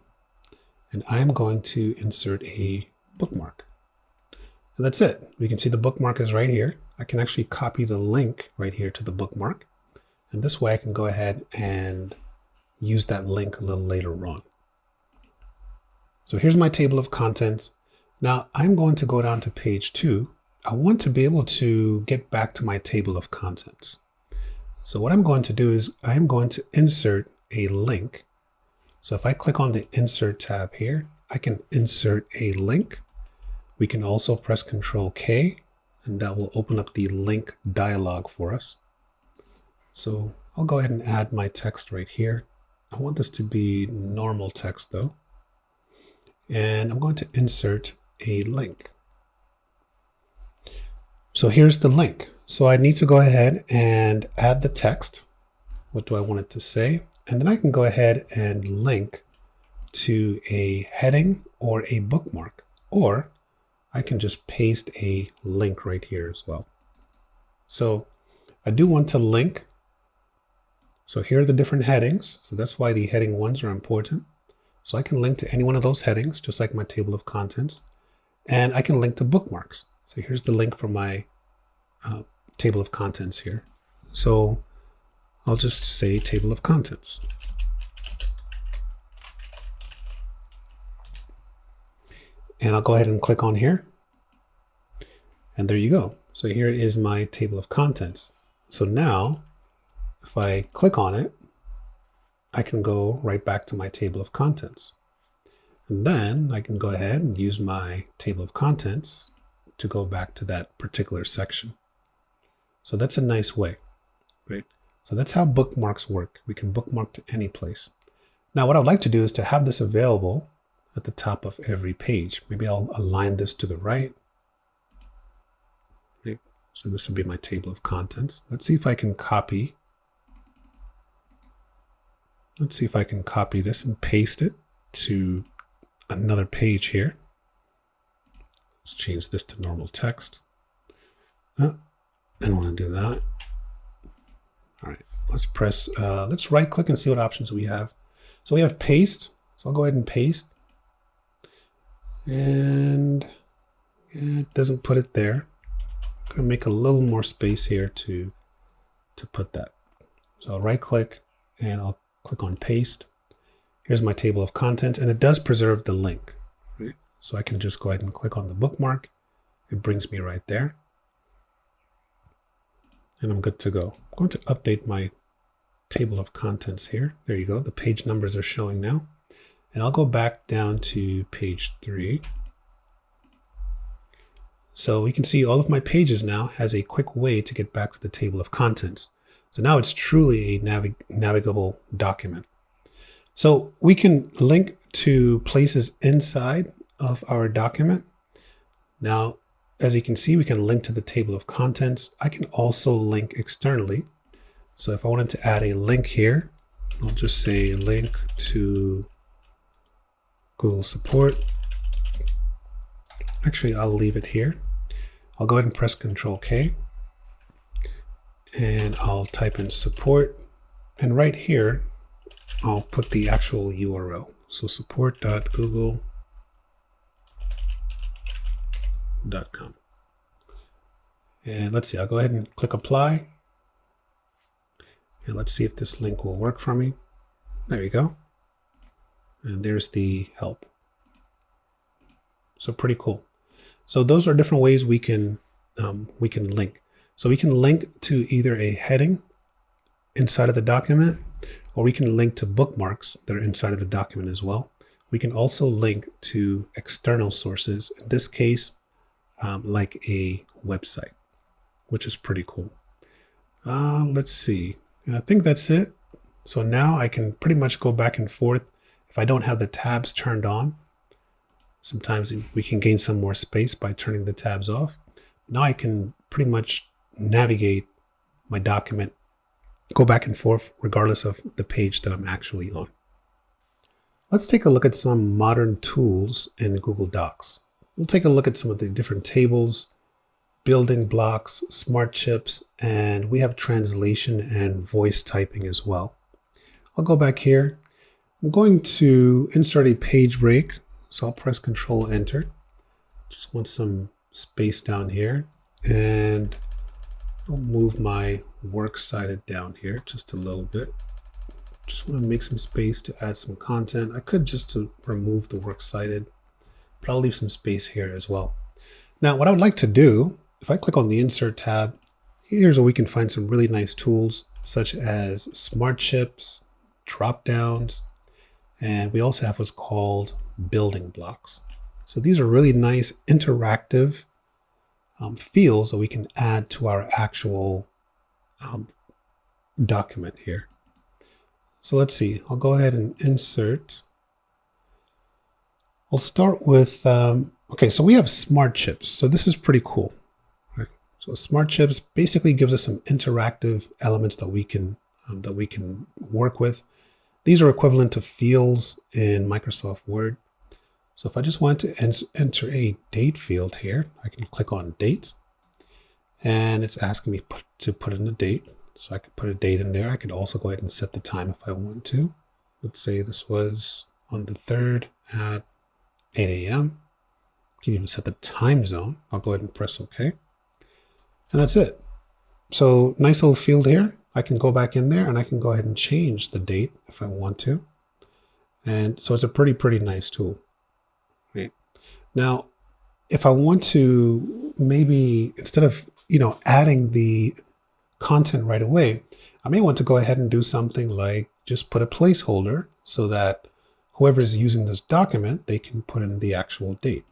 and I'm going to insert a bookmark. And that's it. We can see the bookmark is right here. I can actually copy the link right here to the bookmark. And this way I can go ahead and use that link a little later on. So here's my table of contents. Now I'm going to go down to page 2. I want to be able to get back to my table of contents. So what I'm going to do is I'm going to insert a link. So if I click on the Insert tab here, I can insert a link. We can also press Control K, and that will open up the link dialog for us. So I'll go ahead and add my text right here. I want this to be normal text though. And I'm going to insert a link. So here's the link. So I need to go ahead and add the text. What do I want it to say? And then I can go ahead and link to a heading or a bookmark, or I can just paste a link right here as well. So I do want to link. So here are the different headings. So that's why the heading ones are important. So I can link to any one of those headings, just like my table of contents. And I can link to bookmarks. So here's the link for my table of contents here. So I'll just say table of contents. And I'll go ahead and click on here. And there you go. So here is my table of contents. So now if I click on it, I can go right back to my table of contents. And then I can go ahead and use my table of contents to go back to that particular section. So that's a nice way, right? So that's how bookmarks work. We can bookmark to any place. Now what I'd like to do is to have this available at the top of every page. Maybe I'll align this to the right. Right? So this will be my table of contents. Let's see if I can copy. Let's see if I can copy this and paste it to another page here. Let's change this to normal text. I don't want to do that. All right, let's right click and see what options we have. So we have paste. So I'll go ahead and paste. And it doesn't put it there. I'm going to make a little more space here to put that. So I'll right click and I'll click on paste. Here's my table of contents, and it does preserve the link. Right? So I can just go ahead and click on the bookmark. It brings me right there. And I'm good to go. I'm going to update my table of contents here. There you go. The page numbers are showing now. And I'll go back down to page 3. So we can see all of my pages now has a quick way to get back to the table of contents. So now it's truly a navigable document. So we can link to places inside of our document. Now, as you can see, we can link to the table of contents. I can also link externally. So if I wanted to add a link here, I'll just say link to Google support. Actually, I'll leave it here. I'll go ahead and press Control K. And I'll type in support. And right here, I'll put the actual URL. So support.google.com. And let's see, I'll go ahead and click apply. And let's see if this link will work for me. There you go. And there's the help. So pretty cool. So those are different ways we can link. So we can link to either a heading inside of the document, or we can link to bookmarks that are inside of the document as well. We can also link to external sources, in this case, like a website, which is pretty cool. Let's see. And I think that's it. So now I can pretty much go back and forth. If I don't have the tabs turned on, sometimes we can gain some more space by turning the tabs off. Now I can pretty much navigate my document, go back and forth regardless of the page that I'm actually on. Let's take a look at some modern tools in Google Docs. We'll take a look at some of the different tables, building blocks, smart chips, and we have translation and voice typing as well. I'll go back here. I'm going to insert a page break. So I'll press Control Enter. Just want some space down here, and I'll move my works cited down here just a little bit. Just want to make some space to add some content. I could just to remove the works cited, but I'll leave some space here as well. Now, what I would like to do, if I click on the Insert tab, here's where we can find some really nice tools such as smart chips, dropdowns, and we also have what's called building blocks. So these are really nice interactive fields that we can add to our actual document here. So let's see, I'll go ahead and insert. I'll start with, okay, so we have smart chips. So this is pretty cool. Right? So smart chips basically gives us some interactive elements that we can work with. These are equivalent to fields in Microsoft Word. So if I just want to enter a date field here, I can click on date, and it's asking me to put in a date. So I could put a date in there. I could also go ahead and set the time if I want to. Let's say this was on the 3rd at 8 a.m. You can even set the time zone. I'll go ahead and press OK. And that's it. So nice little field here. I can go back in there and I can go ahead and change the date if I want to. And so it's a pretty nice tool. Right? Now, if I want to maybe, instead of, adding the content right away, I may want to go ahead and do something like just put a placeholder so that whoever is using this document, they can put in the actual date.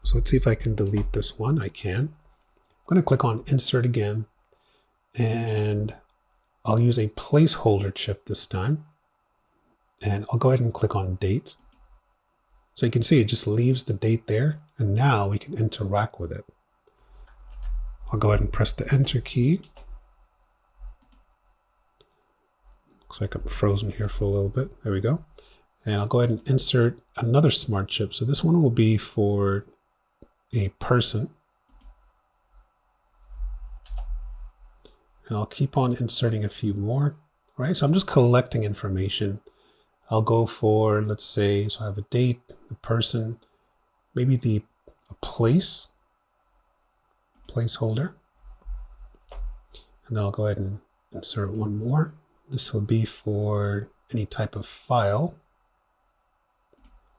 So let's see if I can delete this one. I can. I'm going to click on Insert again, and I'll use a placeholder chip this time, and I'll go ahead and click on Date. So you can see it just leaves the date there, and now we can interact with it. I'll go ahead and press the Enter key. Looks like I'm frozen here for a little bit. There we go. And I'll go ahead and insert another smart chip. So this one will be for a person. And I'll keep on inserting a few more, right? So I'm just collecting information. I'll go for, let's say, so I have a date, the person, maybe a placeholder. And then I'll go ahead and insert one more. This will be for any type of file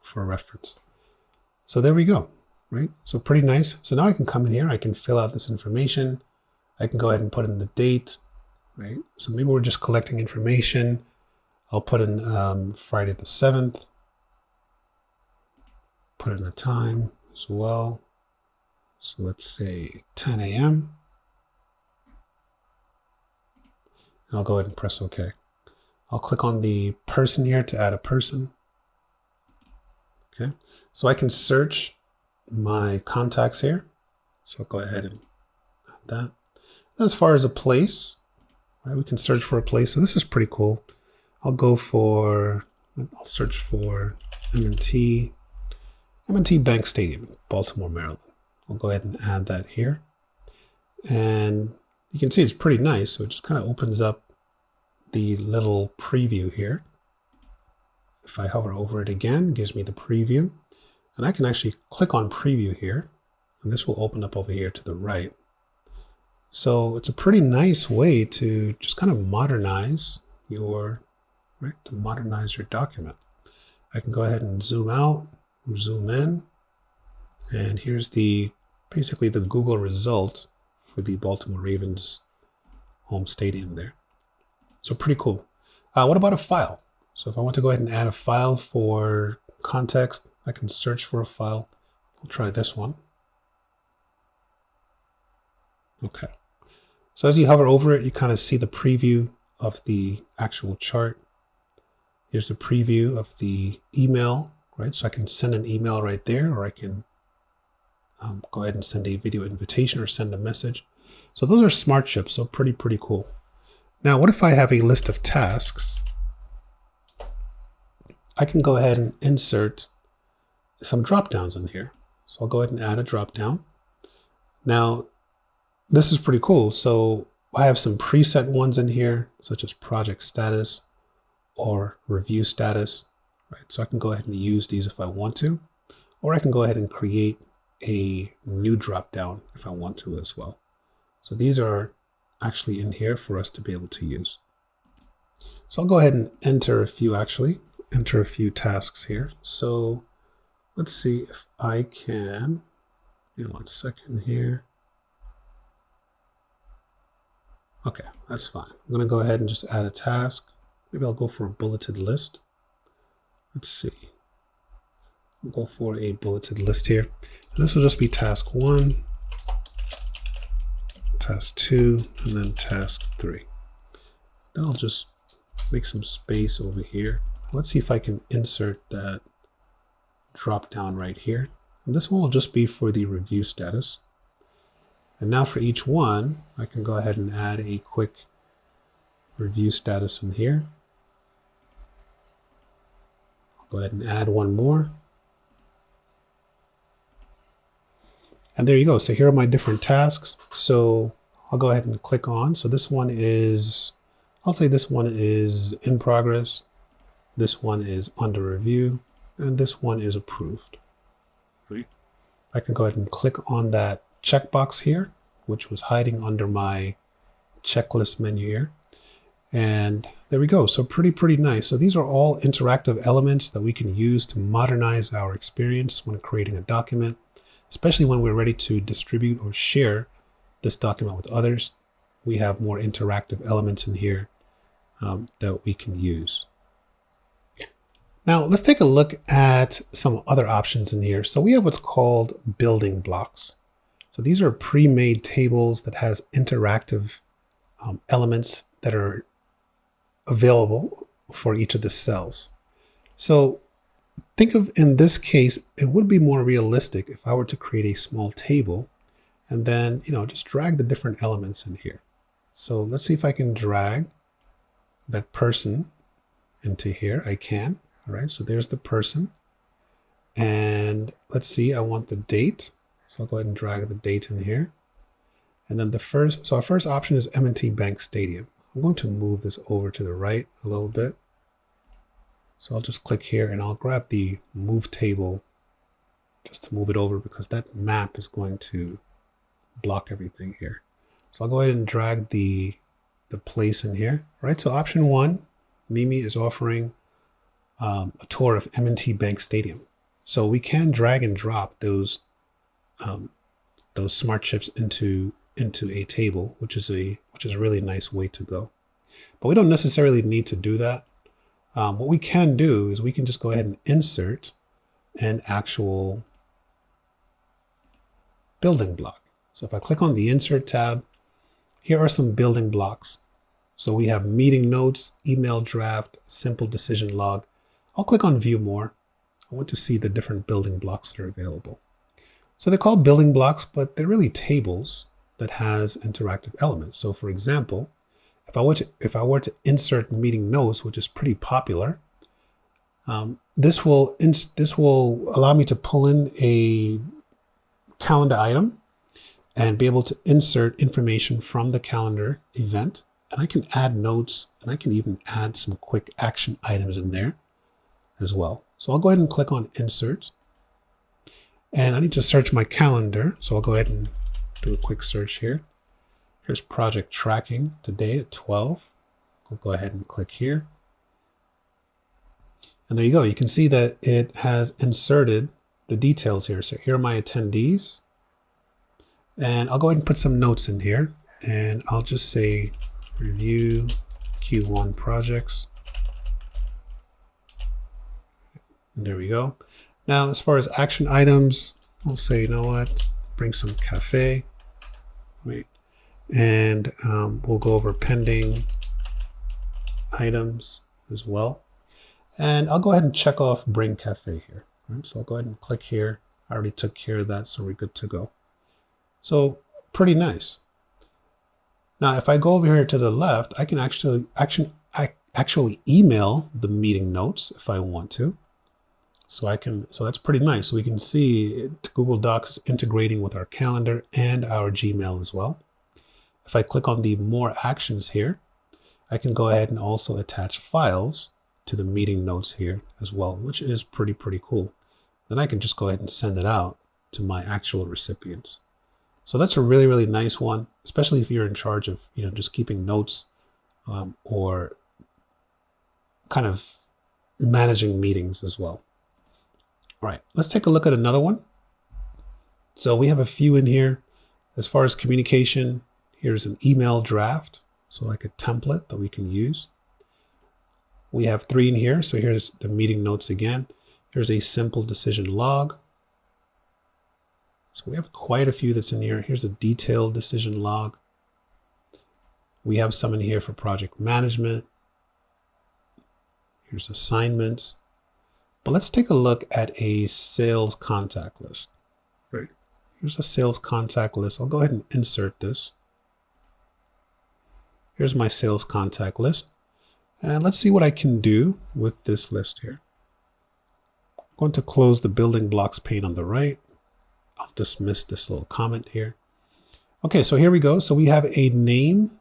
for reference. So there we go, right? So pretty nice. So now I can come in here, I can fill out this information. I can go ahead and put in the date, right? So maybe we're just collecting information. I'll put in Friday the 7th, put in a time as well. So let's say 10 a.m. And I'll go ahead and press OK. I'll click on the person here to add a person. Okay, so I can search my contacts here. So I'll go ahead and add that. As far as a place, right, we can search for a place. So this is pretty cool. I'll search for M&T Bank Stadium, Baltimore, Maryland. I'll go ahead and add that here. And you can see it's pretty nice. So it just kind of opens up the little preview here. If I hover over it again, it gives me the preview. And I can actually click on preview here, and this will open up over here to the right. So it's a pretty nice way to just kind of modernize your document. I can go ahead and zoom out, zoom in, and here's basically the Google result for the Baltimore Ravens home stadium there. So pretty cool. What about a file? So if I want to go ahead and add a file for context, I can search for a file. I'll try this one. Okay. So as you hover over it, you kind of see the preview of the actual chart. Here's the preview of the email, right? So I can send an email right there, or I can go ahead and send a video invitation or send a message. So those are smart chips, so pretty cool. Now, what if I have a list of tasks I can go ahead and insert some drop downs in here. So I'll go ahead and add a drop down. Now, this is pretty cool. So I have some preset ones in here, such as project status or review status, right? So I can go ahead and use these if I want to, or I can go ahead and create a new drop down if I want to as well. So these are actually in here for us to be able to use. So I'll go ahead and enter a few tasks here. So let's see if I can, give me 1 second here. Okay, that's fine. I'm going to go ahead and just add a task. Maybe I'll go for a bulleted list. Let's see. I'll go for a bulleted list here. And this will just be task 1, task 2, and then task 3. Then I'll just make some space over here. Let's see if I can insert that drop down right here. And this one will just be for the review status. And now for each one, I can go ahead and add a quick review status in here. I'll go ahead and add one more. And there you go. So here are my different tasks. So I'll go ahead and click on. So this one is, I'll say this one is in progress. This one is under review. And this one is approved. Right. I can go ahead and click on that checkbox here, which was hiding under my checklist menu here. And there we go. So pretty nice. So these are all interactive elements that we can use to modernize our experience when creating a document, especially when we're ready to distribute or share this document with others. We have more interactive elements in here that we can use. Now let's take a look at some other options in here. So we have what's called building blocks. So these are pre-made tables that has interactive elements that are available for each of the cells. So think of, in this case, it would be more realistic if I were to create a small table and then, just drag the different elements in here. So let's see if I can drag that person into here. I can. All right, so there's the person. And let's see, I want the date. So I'll go ahead and drag the date in here. And then our first option is M&T Bank Stadium. I'm going to move this over to the right a little bit. So I'll just click here and I'll grab the move table just to move it over because that map is going to block everything here. So I'll go ahead and drag the place in here. All right, so option 1, Mimi is offering a tour of M&T Bank Stadium. So we can drag and drop those smart chips into a table, which is a really nice way to go. But we don't necessarily need to do that. What we can do is we can just go ahead and insert an actual building block. So if I click on the Insert tab, here are some building blocks. So we have meeting notes, email draft, simple decision log. I'll click on View More. I want to see the different building blocks that are available. So they're called building blocks, but they're really tables that has interactive elements. So for example, if I were to insert meeting notes, which is pretty popular, this will allow me to pull in a calendar item and be able to insert information from the calendar event. And I can add notes and I can even add some quick action items in there as well. So I'll go ahead and click on Insert. And I need to search my calendar. So I'll go ahead and do a quick search here. Here's project tracking today at 12. I'll go ahead and click here. And there you go. You can see that it has inserted the details here. So here are my attendees. And I'll go ahead and put some notes in here. And I'll just say review Q1 projects. And there we go. Now, as far as action items, I'll say, you know what, bring some cafe, right? And we'll go over pending items as well. And I'll go ahead and check off bring cafe here. Right? So I'll go ahead and click here. I already took care of that, so we're good to go. So pretty nice. Now, if I go over here to the left, I can actually email the meeting notes if I want to. So that's pretty nice. So we can see Google Docs is integrating with our calendar and our Gmail as well. If I click on the more actions here, I can go ahead and also attach files to the meeting notes here as well, which is pretty cool. Then I can just go ahead and send it out to my actual recipients. So that's a really nice one, especially if you're in charge of, just keeping notes or kind of managing meetings as well. All right, let's take a look at another one. So we have a few in here. As far as communication, here's an email draft. So like a template that we can use. We have 3 in here. So here's the meeting notes again. Here's a simple decision log. So we have quite a few that's in here. Here's a detailed decision log. We have some in here for project management. Here's assignments. But let's take a look at a sales contact list. Right. Here's a sales contact list. I'll go ahead and insert this. Here's my sales contact list. And let's see what I can do with this list here. I'm going to close the building blocks pane on the right. I'll dismiss this little comment here. Okay, so here we go. So we have a name.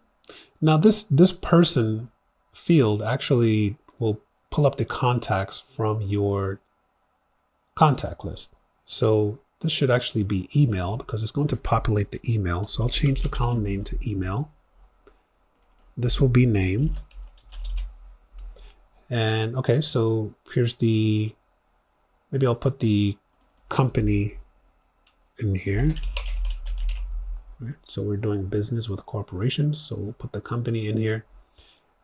Now this person field actually will pull up the contacts from your contact list. So this should actually be email because it's going to populate the email. So I'll change the column name to email. This will be name. And okay, so here's maybe I'll put the company in here. Right, so we're doing business with corporations. So we'll put the company in here.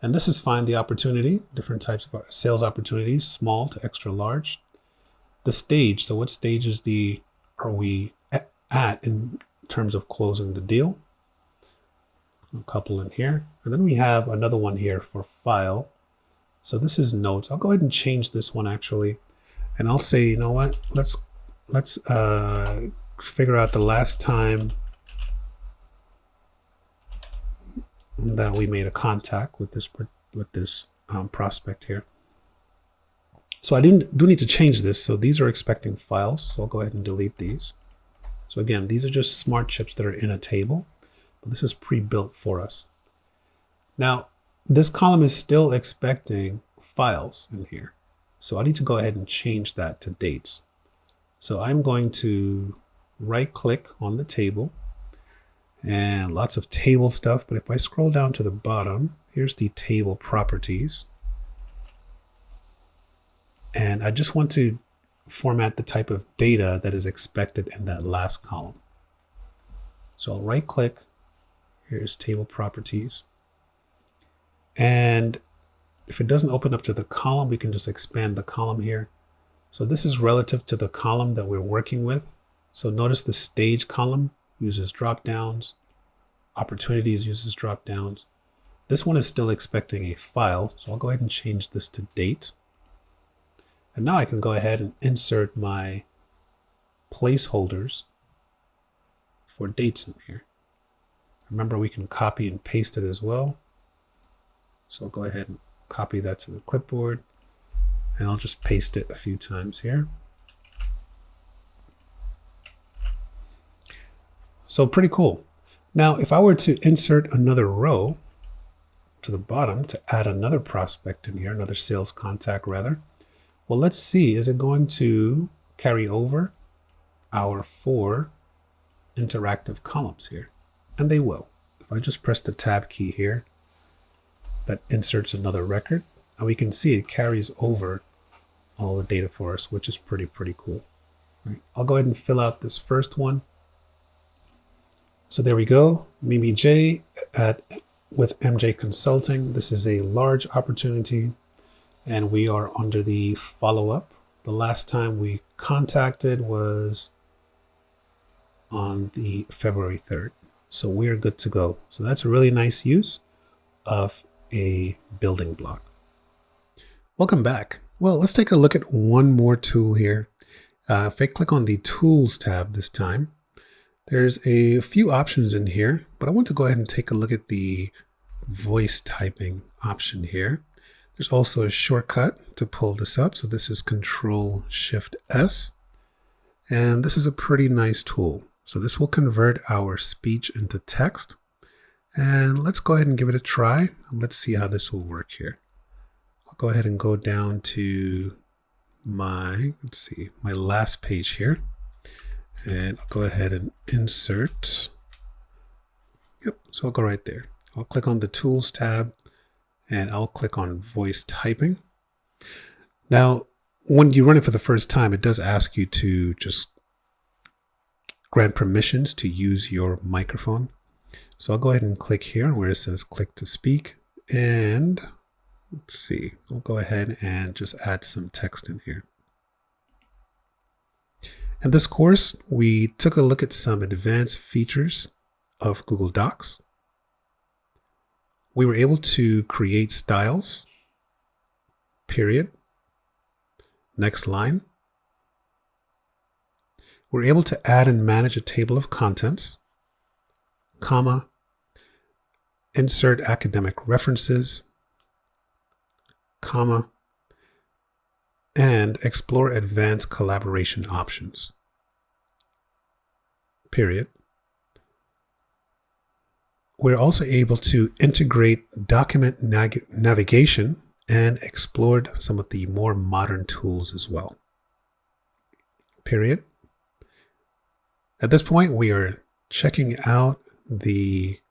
And this is find the opportunity, different types of sales opportunities, small to extra large. The stage, so what stage are we at in terms of closing the deal? A couple in here. And then we have another one here for file. So this is notes. I'll go ahead and change this one actually. And I'll say, you know what, let's figure out the last time that we made a contact with this prospect here. So I do need to change this. So these are expecting files. So I'll go ahead and delete these. So again, these are just smart chips that are in a table, but this is pre-built for us. Now, this column is still expecting files in here. So I need to go ahead and change that to dates. So I'm going to right click on the table and lots of table stuff. But if I scroll down to the bottom, here's the table properties. And I just want to format the type of data that is expected in that last column. So I'll right click, here's table properties. And if it doesn't open up to the column, we can just expand the column here. So this is relative to the column that we're working with. So notice the stage column uses dropdowns, opportunities uses dropdowns. This one is still expecting a file. So I'll go ahead and change this to date. And now I can go ahead and insert my placeholders for dates in here. Remember, we can copy and paste it as well. So I'll go ahead and copy that to the clipboard, and I'll just paste it a few times here. So pretty cool. Now, if I were to insert another row to the bottom to add another prospect in here, another sales contact rather, well, let's see, is it going to carry over our 4 interactive columns here? And they will. If I just press the tab key here, that inserts another record, and we can see it carries over all the data for us, which is pretty cool. Right. I'll go ahead and fill out this first one. So there we go, Mimi J with MJ Consulting. This is a large opportunity, and we are under the follow-up. The last time we contacted was on the February 3rd. So we're good to go. So that's a really nice use of a building block. Welcome back. Well, let's take a look at one more tool here. If I click on the Tools tab this time, there's a few options in here, but I want to go ahead and take a look at the voice typing option here. There's also a shortcut to pull this up. So this is Control-Shift-S. And this is a pretty nice tool. So this will convert our speech into text. And let's go ahead and give it a try. Let's see how this will work here. I'll go ahead and go down to my last page here. And I'll go ahead and insert. Yep, so I'll go right there. I'll click on the Tools tab and I'll click on Voice Typing. Now, when you run it for the first time, it does ask you to just grant permissions to use your microphone. So I'll go ahead and click here where it says click to speak. And let's see, I'll go ahead and just add some text in here. In this course, we took a look at some advanced features of Google Docs. We were able to create styles, period, next line. We're able to add and manage a table of contents, comma, insert academic references, comma, and explore advanced collaboration options, period. We're also able to integrate document navigation and explored some of the more modern tools as well, period. At this point, we are checking out the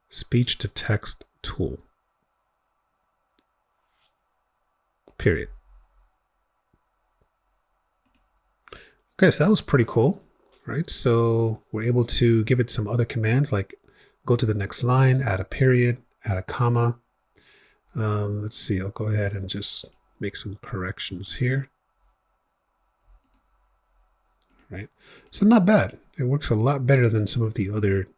speech-to-text tool, period. Okay, so that was pretty cool, right? So we're able to give it some other commands like go to the next line, add a period, add a comma. Let's see, I'll go ahead and just make some corrections here. Right, so not bad. It works a lot better than some of the other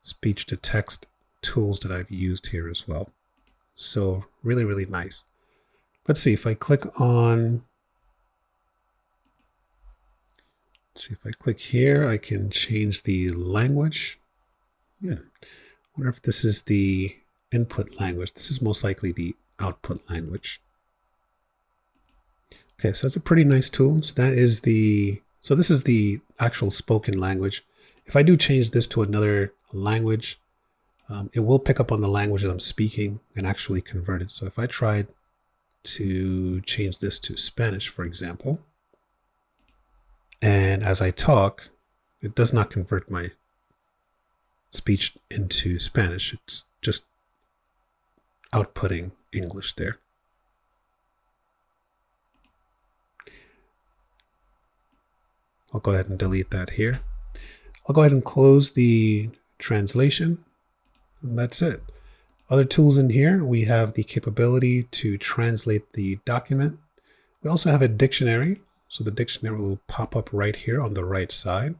speech-to-text tools that I've used here as well. So really, really nice. Let's see if I click on, here, I can change the language. Yeah, I wonder if this is the input language. This is most likely the output language. Okay, so it's a pretty nice tool. So this is the actual spoken language. If I do change this to another language, it will pick up on the language that I'm speaking and actually convert it. So if I tried to change this to Spanish, for example, and as I talk, it does not convert my speech into Spanish. It's just outputting English there. I'll go ahead and delete that here. I'll go ahead and close the translation, and that's it. Other tools in here, we have the capability to translate the document. We also have a dictionary. So the dictionary will pop up right here on the right side,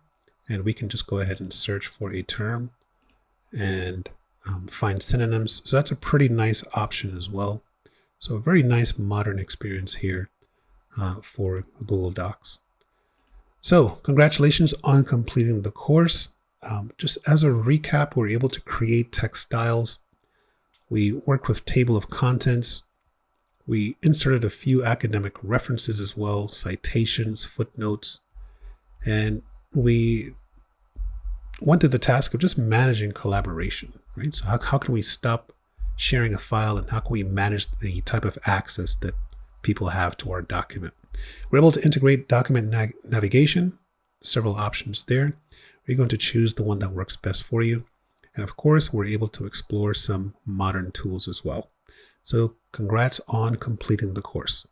and we can just go ahead and search for a term and find synonyms. So that's a pretty nice option as well. So a very nice modern experience here for Google Docs. So congratulations on completing the course. Just as a recap, we're able to create text styles. We worked with table of contents. We inserted a few academic references as well, citations, footnotes, and we went through the task of just managing collaboration, right? So how can we stop sharing a file, and how can we manage the type of access that people have to our document? We're able to integrate document navigation, several options there. We're going to choose the one that works best for you. And of course, we're able to explore some modern tools as well. So congrats on completing the course.